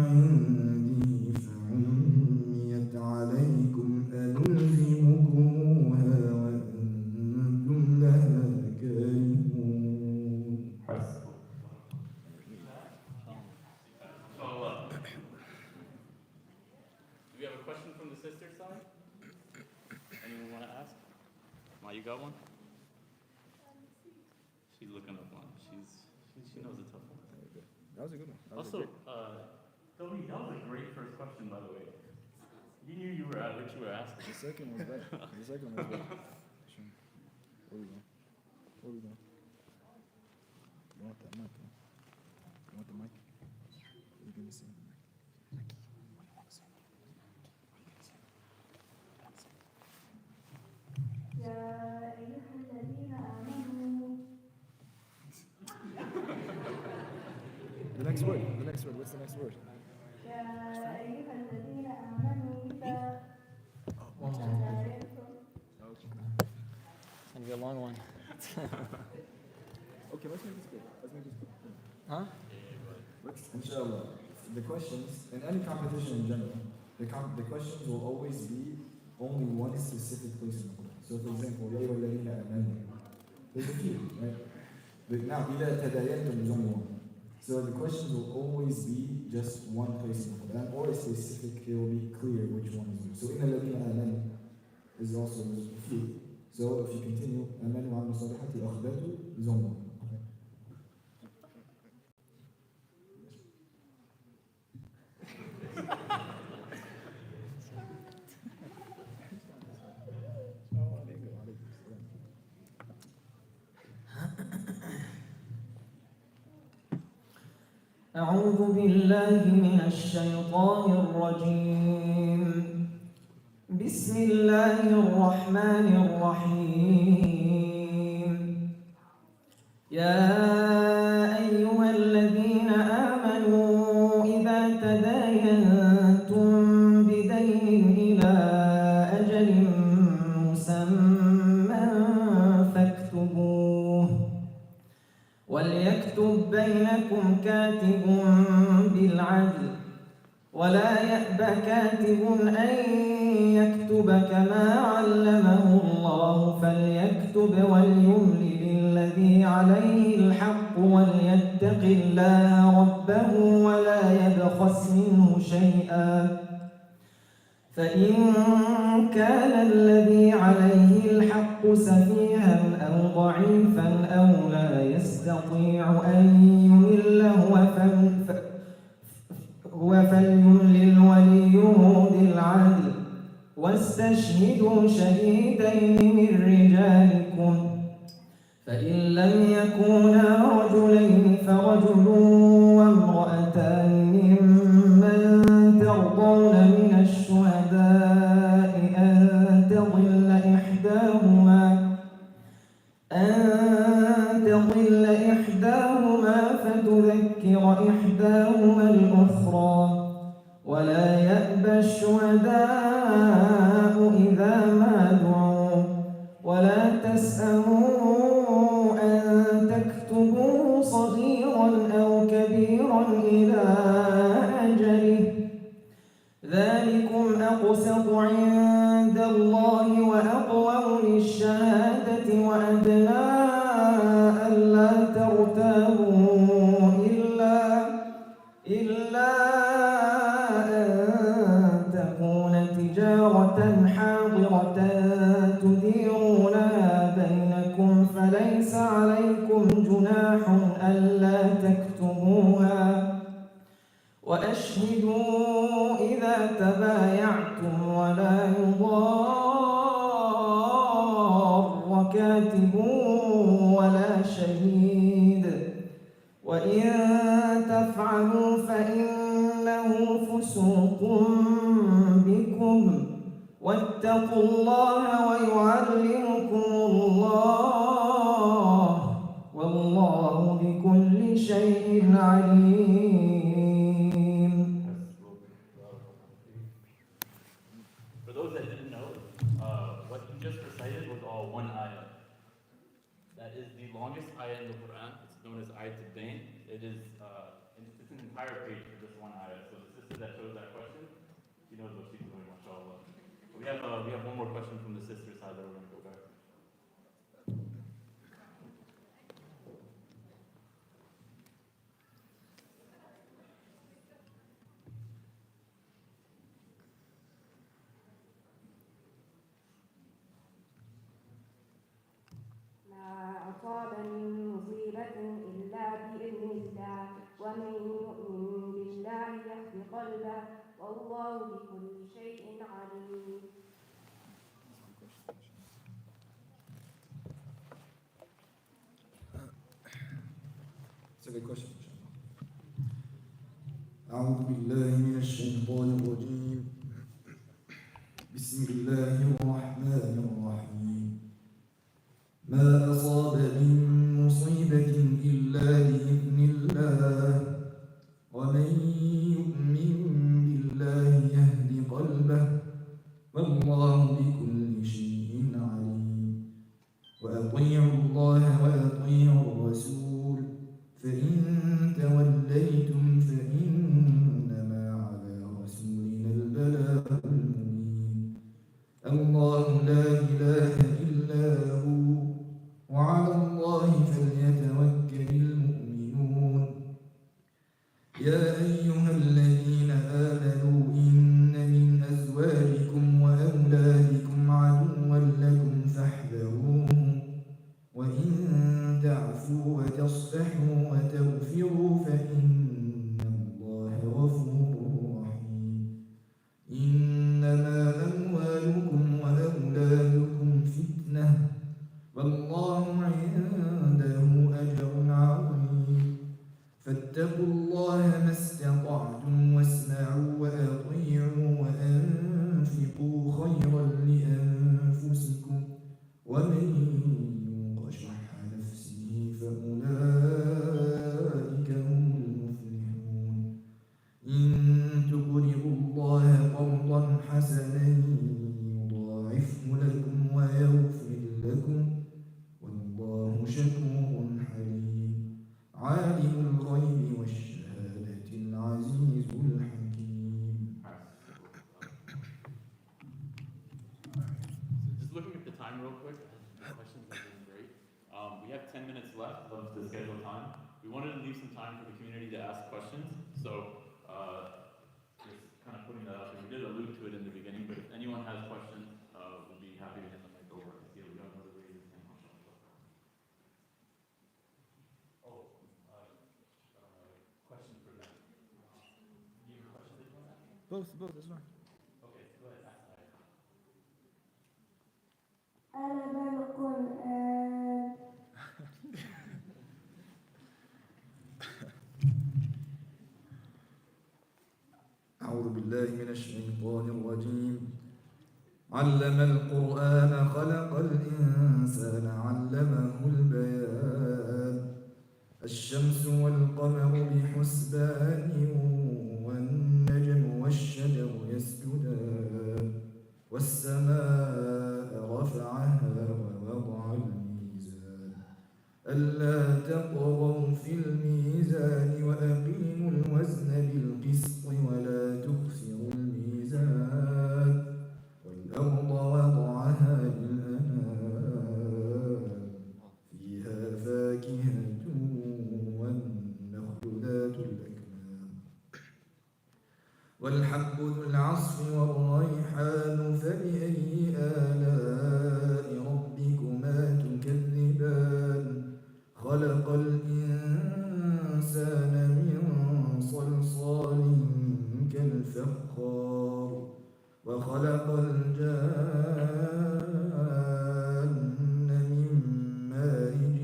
عنده فعميت عليكم أنلزمكموها وأنتم لها كارهون. Do we have a question from the sister side? Anyone want to ask? Ma, you got one? She's looking up one. She knows a tough one. That was a good one. Also, Toby, that was a great first question, by the way. You knew you were at what you were asking. The second was better. The second was better. Where we going? Where we going? You want that mic? Huh? You want the mic? What are you gonna say? يا أيها الذين آمنوا The next word. The next word. What's the next word? يا أيها الذين آمنوا إذا One more. تداينتم It's gonna be a long one. Okay, let's make this good. Let's make this good. Huh? Inshallah. The questions, in any competition in general, the questions will always be only one specific place in the Quran. So for example, يا أيها الذين آمنوا. There's a few, right? But now, إذا تداينتم is only one. So the questions will always be just one place in the Quran, or a specific, it will be clear which one is which. So إن الذين آمنوا is also a few. So if you continue, آمنوا وعملوا الصالحات أخذته is only one. أعوذ بالله من الشيطان الرجيم. بسم الله الرحمن الرحيم. يا أيها الذين آمنوا إذا تداينتم بدين إلى أجل مسمى فاكتبوه وليكتب بينكم كاتب بالعدل ولا يأب كاتب أن يكتب كما علمه الله فليكتب وليملل الذي عليه الحق وليتق الله ربه ولا يبخس منه شيئا فإن كان الذي عليه الحق سفيها أو ضعيفا أو لا يستطيع أن يمل هو فليملل وليه بالعدل واستشهدوا شهيدين من رجالكم فإن لم يكونا رجلين فرجل وامرأتان ممن ترضون من الشهداء أن تضل إحداهما فتذكر إحداهما الأخرى ولا يأبى الشهداء إذا ما دعوا ولا تسأموا أن تكتبوه صغيرا أو كبيرا إلى أجله ذلكم أقسط عند الله وأقوم للشهادة وأدنى ألا ترتابوا إلا أن تكون تجارة حاضرة تديرونها بينكم فليس عليكم جناح ألا تكتبوها وأشهدوا إذا تبايعتم ولا يضار كاتب ولا شهيد وإن تفعلوا فإنه فسوق بكم واتقوا الله ويعلمكم الله والله بكل شيء عليم. For those that didn't know, what you just recited was all one ayah. That is the longest ayah in the Quran. It's known as Ayat al-Dain. It's an entire page for this one ayah. So the sister that chose that question, she knows what she's doing, mashallah. We have one more question from the sister side that we're going to go back. ما أصاب من مصيبة إلا بإذن الله ومن يؤمن بالله يهد قلبه والله بكل شيء عليم. بسم الله الرحمن الرحيم ما أصاب من مصيبة إلا بإذن الله ومن يؤمن بالله يهد قلبه والله بكل شيء عليم وأطيعوا الله وأطيعوا الرسول فإن توليتم فإنما على رسولنا البلاغ المبين الله لا إله إلا هو وعلى الله فليتوكل المؤمنون يا أيها الذين آمنوا إن من أزواجكم وأولادكم عدوا لكم فاحذروهم وإن تعفوا وتصفحوا وتغفروا فإن الله غفور رحيم إنما أموالكم وأولادكم فتنة والله عنده أجر عظيم فاتقوا الله ما استطعتم واسمعوا وأطيعوا وأنفقوا خيرا لأنفسكم ومن يوق شح نفسه فأولئك هم المفلحون إن تقرضوا الله قرضا حسنا يضاعفه لكم ويغفر لكم والله شكور حليم عالم الغيب والشهادة العزيز الحكيم. Just looking at the time real quick, the questions have been great. We have 10 minutes left of the scheduled time. We wanted to leave some time for the community to ask questions, so just kind of putting that out there. We did allude to it in the beginning, but if anyone has questions, we'd be happy to hand the mic over. I see we got another raise his hand. Question for them. Do you have a question that you want to ask? Both is fine. Okay, go ahead, ask that. علم القرآن أعوذ بالله من الشيطان الرجيم علم القرآن خلق الإنسان علمه البيان الشمس والقمر بحسبان والنجم والشجر يسجدان والسماء رفعها ووضع الميزان ألا تطغوا في الميزان وأقيموا الوزن بالقسط ولا تخسروا الميزان والأرض وضعها للأنام فيها فاكهة والنخل ذات الأكمام والحب ذو العصف والريحان فبأي آلاء ربكما تكذبان خلق الإنسان من صلصال كالفخار وخلق الجان من مارج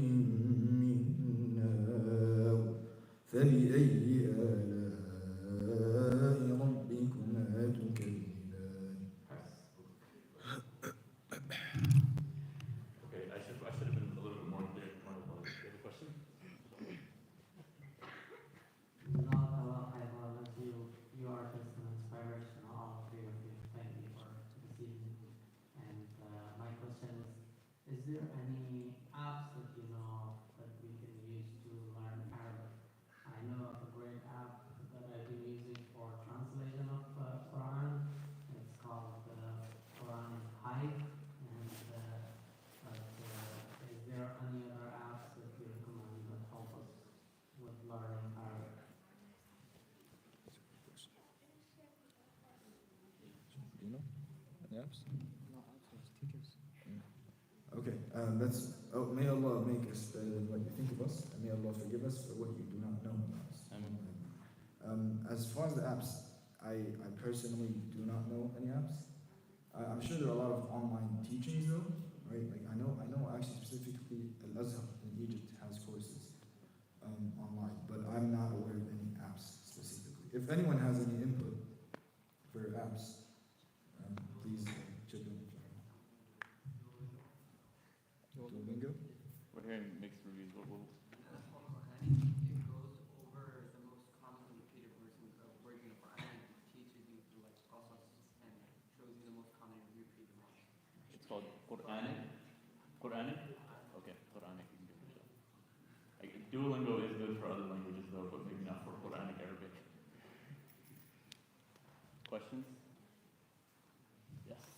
من نار فبأي آلاء ربكما تكذبان. Okay, I should have been a little bit more clear. You have a question? You are just an inspiration, all three of you. Thank you for this evening. And my question is there any apps that you know that we can use to learn Arabic? I know of a great app that I've been using for translation of Quran. It's called Quranic Night. And is there any other apps that you recommend that help us with learning Arabic? Do you know any apps? Okay, may Allah make us better than what you think of us, and may Allah forgive us for what you do not know about us. As far as the apps, I personally do not know any apps. I'm sure there are a lot of online teachings though, right? Like I know actually specifically Al-Azhar in Egypt has courses online, but I'm not aware of any apps specifically. If anyone has any input for apps, please called Quranic. Quranic? Okay, Quranic. You can give it a shot. Duolingo is good for other languages though, but maybe not for Quranic Arabic. Questions? Yes.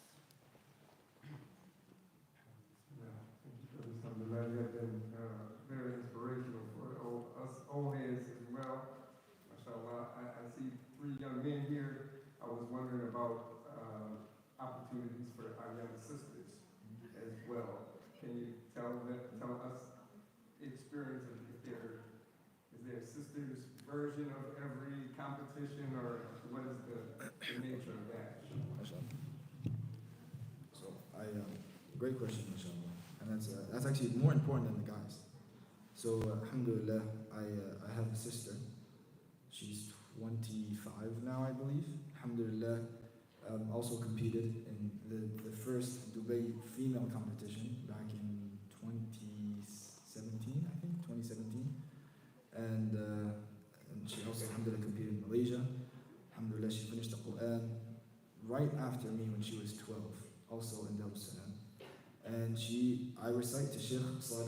Alhamdulillah, you have been very inspirational for us old heads as well. MashaAllah, I see 3 young men here. I was wondering about opportunities for our young sisters as well. Can you tell us the experience of is there a sisters version of every competition, or what is the nature of that? MashaAllah. So great question, MashaAllah. And that's actually more important than the guys. So alhamdulillah, I have a sister. She's 25 now, I believe. Alhamdulillah, also competed in the first Dubai female competition back in 2017, I think, 2017. And she also, alhamdulillah, competed in Malaysia. Alhamdulillah, she finished the Quran right after me when she was 12, also in Darussalam. And I recite to Sheikh Hamza.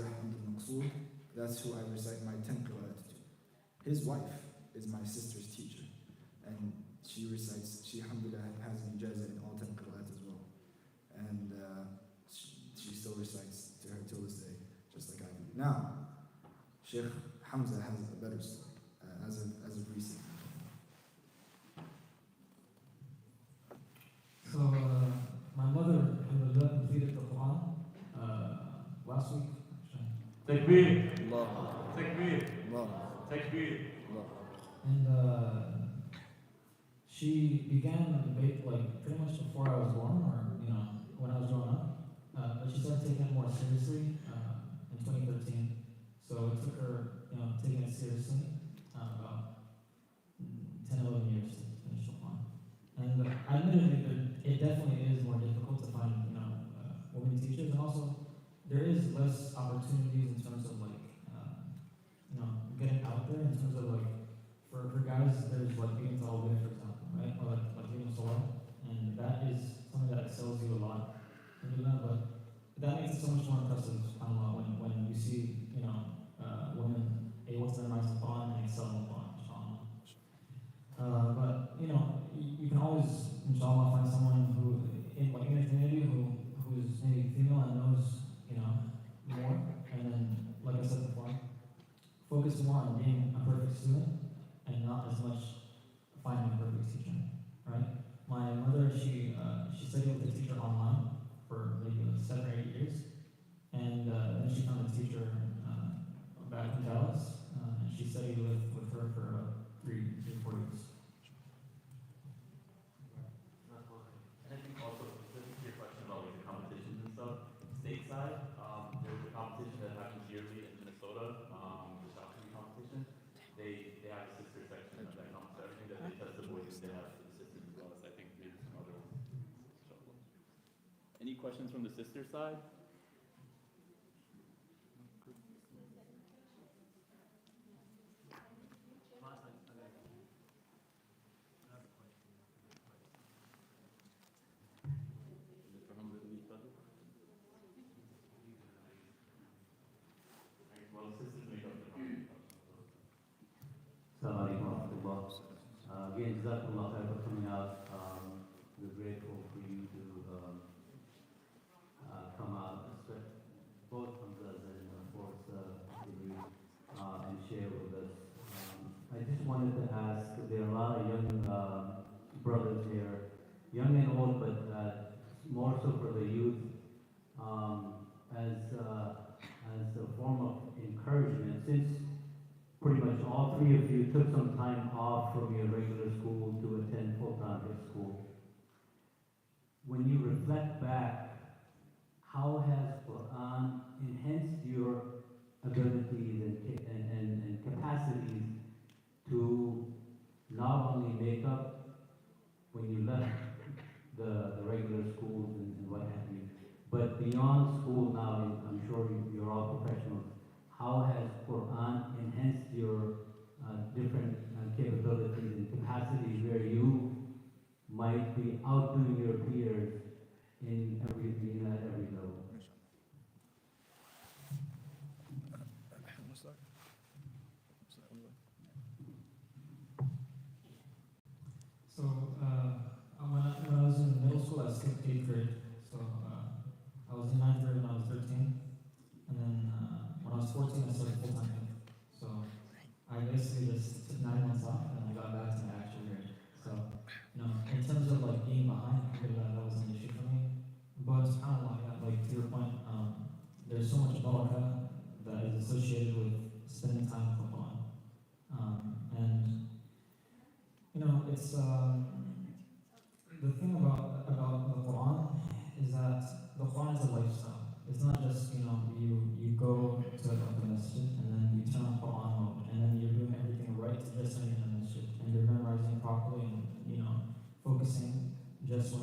That's who I recite my 10 qira'at to. His wife is my sister's teacher. And she alhamdulillah has an ijazah in all 10 qira'at as well. And she still recites to her till this day, just like I do. Now, Sheikh Hamza has a better story, as of recent. So, my mother, alhamdulillah, completed the Quran last week. Takbir! Allah. Takbir! Allah. Takbir! Allah. And she began the debate like pretty much before I was born, or when I was growing up. But she started taking it more seriously in 2013. So it took her, taking it seriously about 10, 11 years to finish the Quran. And admittedly, it definitely is more difficult to find, women teachers, and also there is less opportunities in terms of getting out there. In terms of for guys, there's being to all for example, right? Or like being solar, and that is something that excels you a lot. But that makes it so much more impressive, when you see women able to memorize the Quran and excel in the Quran, inshallah. But you can always, inshallah, find someone who in a community who's maybe female and knows more, and then, like I said before, focus more on being a perfect student and not as much finding a perfect teacher, right? My mother, she studied with a teacher online for maybe 7 or 8 years, and then she found a teacher back in Dallas, and she studied with her for 3 or 4 years. And I think also, specific to your question about the competitions and stuff, stateside, there's a competition that happens yearly in Minnesota, the shotgun competition. They have a sister section of that competition. Everything that they test the boys, they have for the sisters as well as I think maybe some other ones. Any questions from the sister side? Well, sisters make up the Assalamu alaikum wa rahmatullah. Again, Jazakallah khair for coming out. We're grateful for you to come out, both Hamzas and of course and share with us. I just wanted to ask, there are a lot of young brothers here, young and old, but more so for the youth, as a form of encouragement, since pretty much all 3 of you took some time off from your regular school to attend full-time school. When you reflect back, how has Quran enhanced your abilities and capacities to not only make up when you left the regular schools and what have you, but beyond school now, I'm sure you're all professionals, how has Quran enhanced your different capabilities and capacities where you might be outdoing your peers in every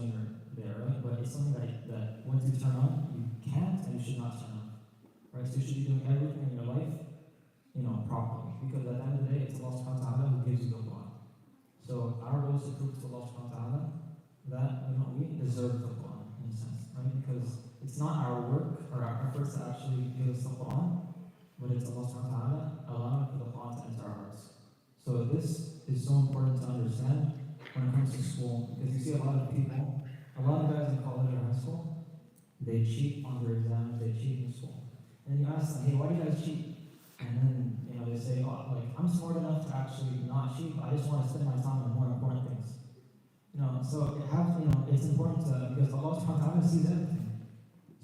when you're there, right? But it's something that once you turn on, you can't and you should not turn on, right? So you should be doing everything in your life, properly. Because at the end of the day, it's Allah subhanahu wa ta'ala who gives you the Quran. So our goal is to prove to Allah subhanahu wa ta'ala that, we deserve the Quran in a sense, right? Because it's not our work or our efforts that actually give us the Quran, but it's Allah subhanahu wa ta'ala allowing for the Quran to enter our hearts. So this is so important to understand when it comes to school, because you see a lot of people, a lot of guys in college or high school, they cheat on their exams, they cheat in school. And you ask them, hey, why do you guys cheat? And then, they say, I'm smart enough to actually not cheat, but I just want to spend my time on more important things. So it's important because Allah subhanahu wa ta'ala sees everything.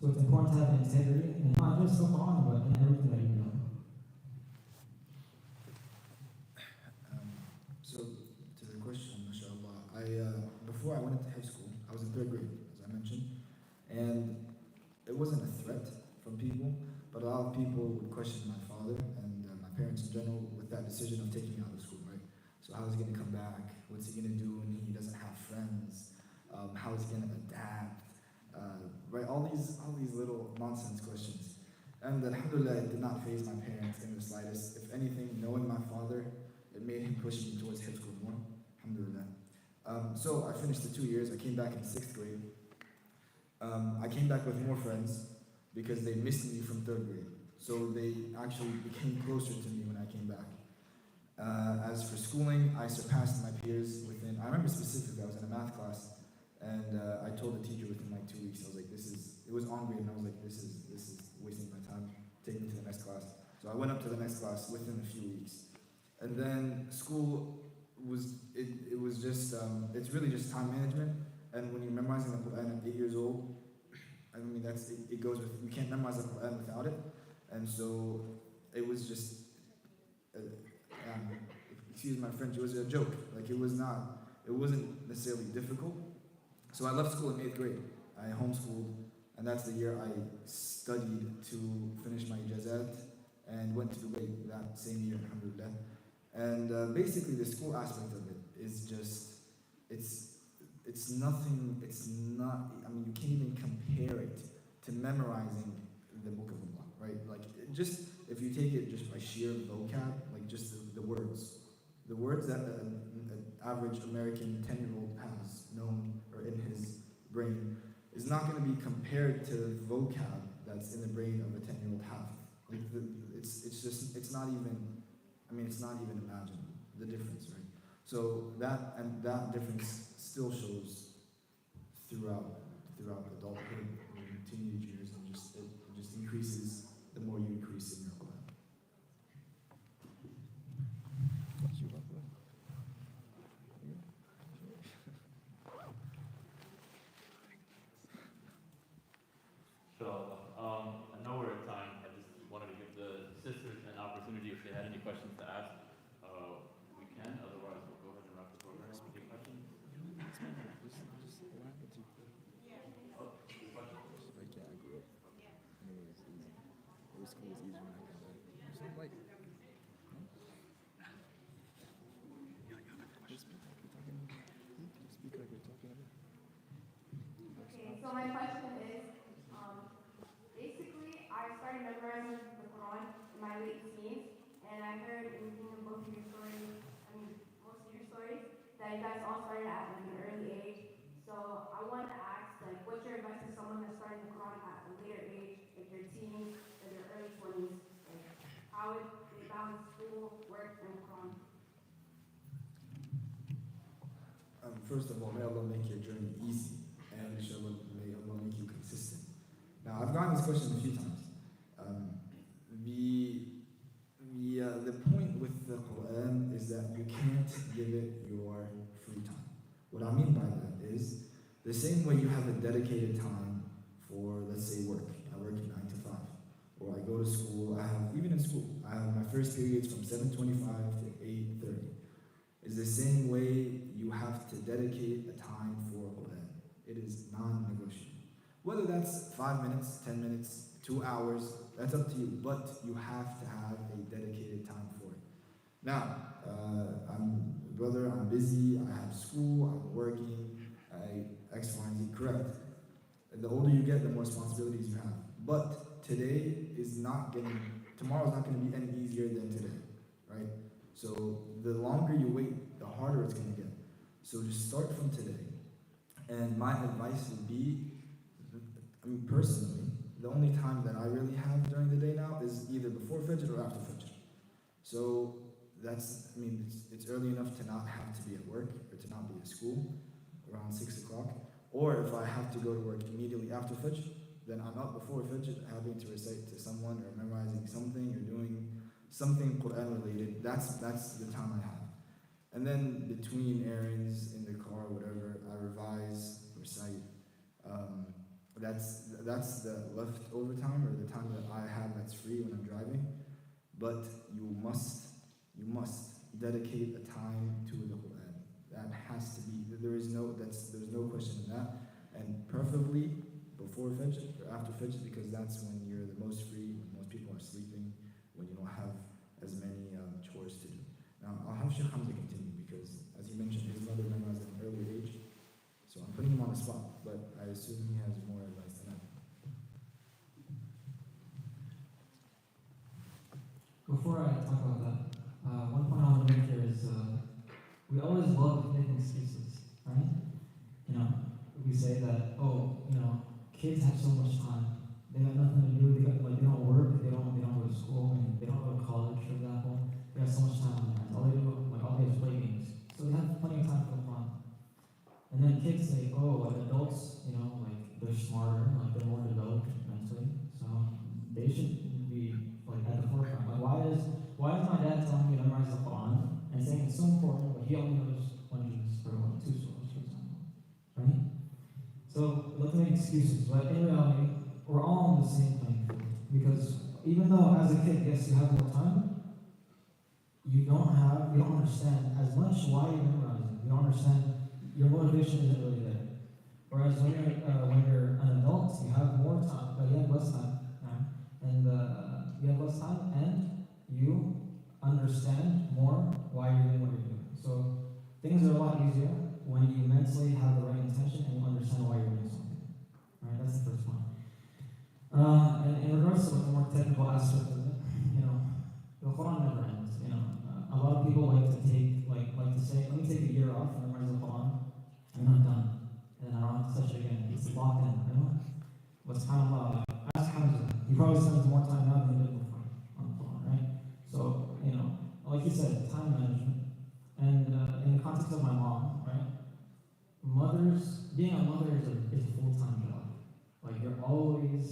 So it's important to have integrity, and not just the Quran, but in everything that you do. So, to the question, mashallah, before I went into high school, I was in 3rd grade, as I mentioned, and it wasn't a threat from people, but a lot of people would question my father and my parents in general with that decision of taking me out of school, right? So how is he going to come back? What's he going to do when he doesn't have friends? How is he going to adapt? Right, all these little nonsense questions. And alhamdulillah, it did not faze my parents in the slightest. If anything, knowing my father, it made him push me towards high school more. Alhamdulillah. So I finished the 2 years. I came back in 6th grade. I came back with more friends because they missed me from 3rd grade. So they actually became closer to me when I came back. As for schooling, I surpassed my peers I remember specifically, I was in a math class, and I told the teacher within 2 weeks, I was like, it was on grade, and I was like, this is wasting my time, take me to the next class. So I went up to the next class within a few weeks. And then school it was just, it's really just time management, and when you're memorizing the Quran at 8 years old, it goes with, you can't memorize the Quran without it, and so it was just, excuse my French, it was a joke. It wasn't necessarily difficult. So I left school in 8th grade. I homeschooled, and that's the year I studied to finish my ijazat and went to Dubai that same year, alhamdulillah. And basically the school aspect of it is just, it's nothing, you can't even compare it to memorizing the Book of Allah, right? If you take it just by sheer vocab, just the words that an average American 10-year-old has known or in his brain is not going to be compared to the vocab that's in the brain of a 10-year-old half. It's not even imaginable, the difference, right? So that difference still shows throughout adulthood and teenage years, and it just increases the more you increase in your Quran. I know we're at time. I just wanted to give the sisters an opportunity if they had any questions to ask. We can. Otherwise, we'll go ahead and wrap the program. Any questions? Okay, so my question is, basically, I started memorizing the Quran in my late teens, and I heard in both of your stories, most of your stories, that you guys all started at an early age. So I wanted to ask, what's your advice to someone that's starting the Quran at a later age, like their teens or their early 20s? How would they balance school, work, and Quran? First of all, may Allah make your journey easy, and inshallah, may Allah make you consistent. Now, I've gotten this question a few times. The point with the Quran is that you can't give it your free time. What I mean by that is, the same way you have a dedicated time for, let's say, work. I work 9 to 5. Or I go to school, even in school, I have my first periods from 7:25 to 8:30. It's the same way you have to dedicate a time for Quran. It is non-negotiable. Whether that's 5 minutes, 10 minutes, 2 hours, that's up to you, but you have to have a dedicated time for it. Now, I'm busy, I have school, I'm working, I X, Y, and Z. Correct. And the older you get, the more responsibilities you have. But tomorrow's not going to be any easier than today, right? So the longer you wait, the harder it's going to get. So just start from today. And my advice would be, personally, the only time that I really have during the day now is either before Fajr or after Fajr. So it's early enough to not have to be at work or to not be at school around 6 o'clock. Or if I have to go to work immediately after Fajr, then I'm up before Fajr having to recite to someone or memorizing something or doing something Quran related. That's the time I have. And then between errands, in the car, whatever, I revise, recite. That's the leftover time or the time that I have that's free when I'm driving. But you must dedicate a time to the Quran. That has to be. There's no question in that. And preferably before Fajr or after Fajr, because that's when you're the most free, when most people are sleeping, when you don't have as many chores to do. Now I'll have Sheikh Hamza continue because, as he mentioned, his mother memorized at an early age. So I'm putting him on the spot, but I assume he has more advice than that. Before I talk about that, one point I want to make here is we always love making excuses, right? We say that, kids have so much time. They have nothing to do. They don't work. They don't go to school. And they don't go to college, for example. They have so much time on their hands. All they do, all they do is play games. So they have plenty of time for the fun. And then kids say, adults, they're smarter, they're more developed mentally, so they should be at the forefront. Why is my dad telling me to memorize the Quran and saying it's so important, but he only knows one juz or 2 surahs, for example, right? So let's make excuses, but in reality, we're all on the same playing field because even though as a kid, yes, you have more time, you don't understand as much why you're memorizing. You don't understand. Your motivation isn't really there. Whereas when you're an adult, you have more time, but you have less time, and you have less time, and you understand more why you're doing what you're doing. So things are a lot easier when you mentally have the right intention and you understand why you're doing something. Right? That's the first point. And in regards to the more technical aspect of it, the Quran never ends. A lot of people like to say, let me take a year off and memorize the Quran. I'm not done. And I don't have to touch it again. It's locked in, But subhanAllah, ask Hamza. He probably spends more time now than he did before on the Quran, right? So, like you said, time management. And in the context of my mom, right? Being a mother is a full-time job. You're always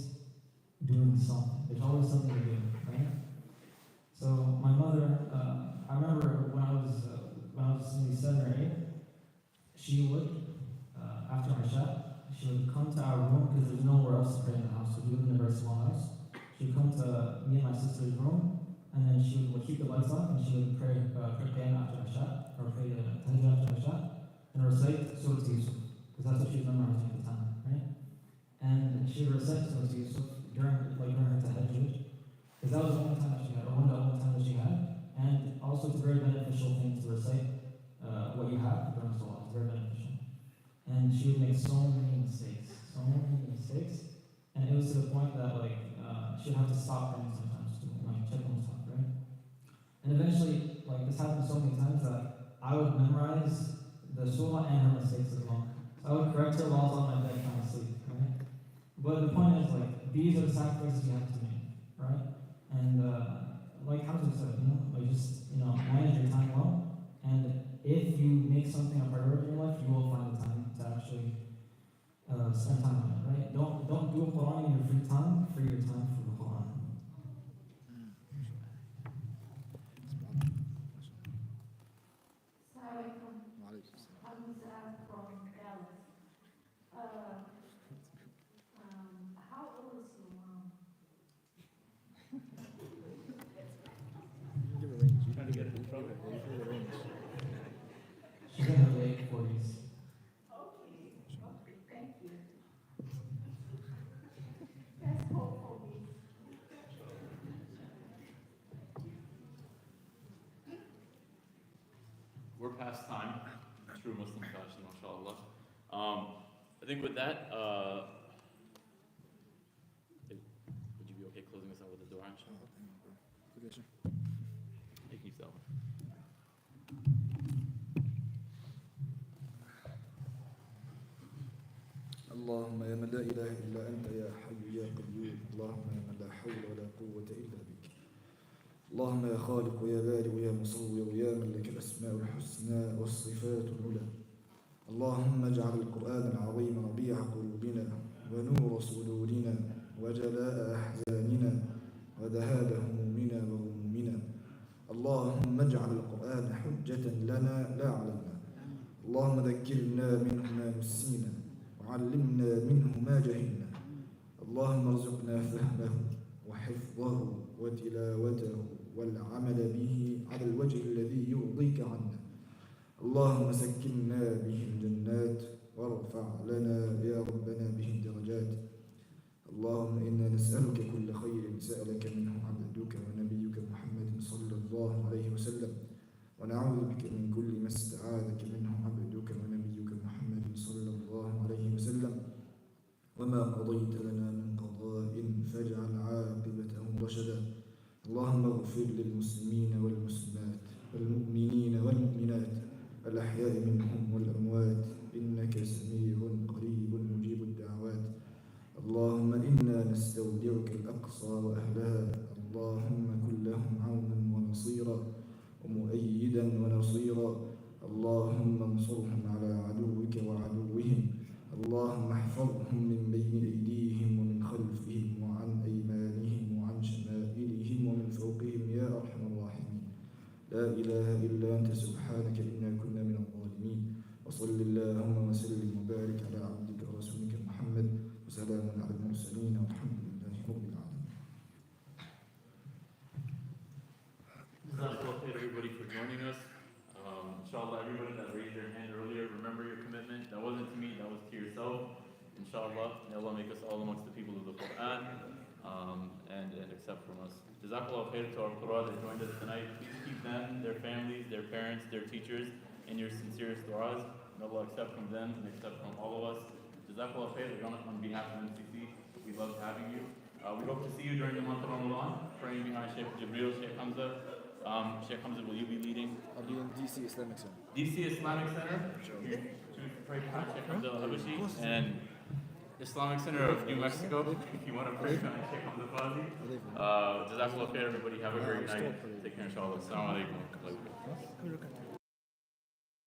doing something. There's always something to do, right? So my mother, I remember when I was maybe 7 or 8, she would, after Isha, she would come to our room because there's nowhere else to pray in the house because we live in a very small house. She would come to me and my sister's room, and then she would keep the lights on, and she would pray Qiyam after Isha, or pray the Tahajjud after Isha, and recite Surah Yusuf, because that's what she was memorizing at the time, right? And she would recite Surah Yusuf during her Tahajjud, because that was the only time that she had, or one of the only times that she had, and also it's a very beneficial thing to recite what you have during Salah. It's very beneficial. And she would make so many mistakes, and it was to the point that she would have to stop praying sometimes to check on stuff, right? And eventually, this happened so many times that I would memorize the surah and her mistakes as well. So I would correct her while I was on my bed trying to sleep, right? But the point is, these are the sacrifices you have to make, right? And like Hamza said, manage your time well, and if you make something a priority in your life, you will find the time to actually spend time on it, right? Don't do Quran in your free time, free your time for the Quran. Hamza from Dallas. How old is your mom? Give a range. You're trying to get it in trouble. Give a range. She's in her late 40s. Okay, thank you. That's hopeful. We're past time. True Muslim fashion, mashallah. think with that, would you be okay closing us out with the dua, inshallah? Thank you, Salman. اللهم يا من لا إله إلا أنت يا حي يا قيوم، اللهم يا من لا حول ولا قوة إلا بك، اللهم يا خالق ويا بارئ ويا مصور يا من لك الأسماء الحسنى والصفات العلى، اللهم اجعل القرآن العظيم ربيع قلوبنا ونور صدورنا وجلاء أحزاننا وذهاب همومنا وغمومنا، اللهم اجعل القرآن حجة لنا لا علينا، اللهم ذكرنا منه ما نسينا وعلمنا منه ما جهلنا، اللهم ارزقنا فهمه وحفظه وتلاوته والعمل به على الوجه الذي يرضيك عنا، اللهم سكننا به الجنات وارفع لنا يا ربنا به الدرجات، اللهم إنا نسألك كل خير سألك منه عبدك ونبيك محمد صلى الله عليه وسلم، ونعوذ بك من كل ما استعاذك منه عبدك ونبيك محمد صلى الله عليه وسلم، وما قضيت لنا من قضاء فاجعل عاقبته رشدا، اللهم اغفر للمسلمين والمسلمات والمؤمنين والمؤمنات الأحياء منهم والأموات إنك سميع قريب مجيب الدعوات، اللهم إنا نستودعك الأقصى وأهلها، اللهم كن لهم عونا ونصيرا ومؤيدا ونصيرا، اللهم انصرهم على عدوك وعدوهم، اللهم احفظهم من بين أيديهم ومن خلفهم وعن أيمانهم وعن شمائلهم ومن فوقهم يا أرحم الراحمين، لا إله إلا أنت سبحانك إنا كنا من الظالمين، وصل اللهم وسلم وبارك على عبدك ورسولك محمد، وسلام على المرسلين والحمد لله رب العالمين. Jazakallah khair, everybody, for joining us. Inshallah, everybody that raised their hand earlier, remember your commitment. That wasn't to me, that was to yourself. Inshallah, may Allah make us all amongst the people of the Quran and accept from us. Jazakallah khair to our Qur'an that joined us tonight. Please keep them, their families, their parents, their teachers in your sincerest du'as. May Allah accept from them and accept from all of us. Jazakallah khair on behalf of MCC. We love having you. We hope to see you during the month of Ramadan, praying behind Sheikh Jibreel, Sheikh Hamza. Sheikh Hamza, will you be leading? I'll be in DC Islamic Center. DC Islamic Center, to pray behind Sheikh Hamza al-Habashi, and Islamic Center of New Mexico, if you want to pray behind Sheikh Hamza Fazi. Jazakallah khair, everybody. Have a great night. Take care, inshallah. Assalamu alaikum.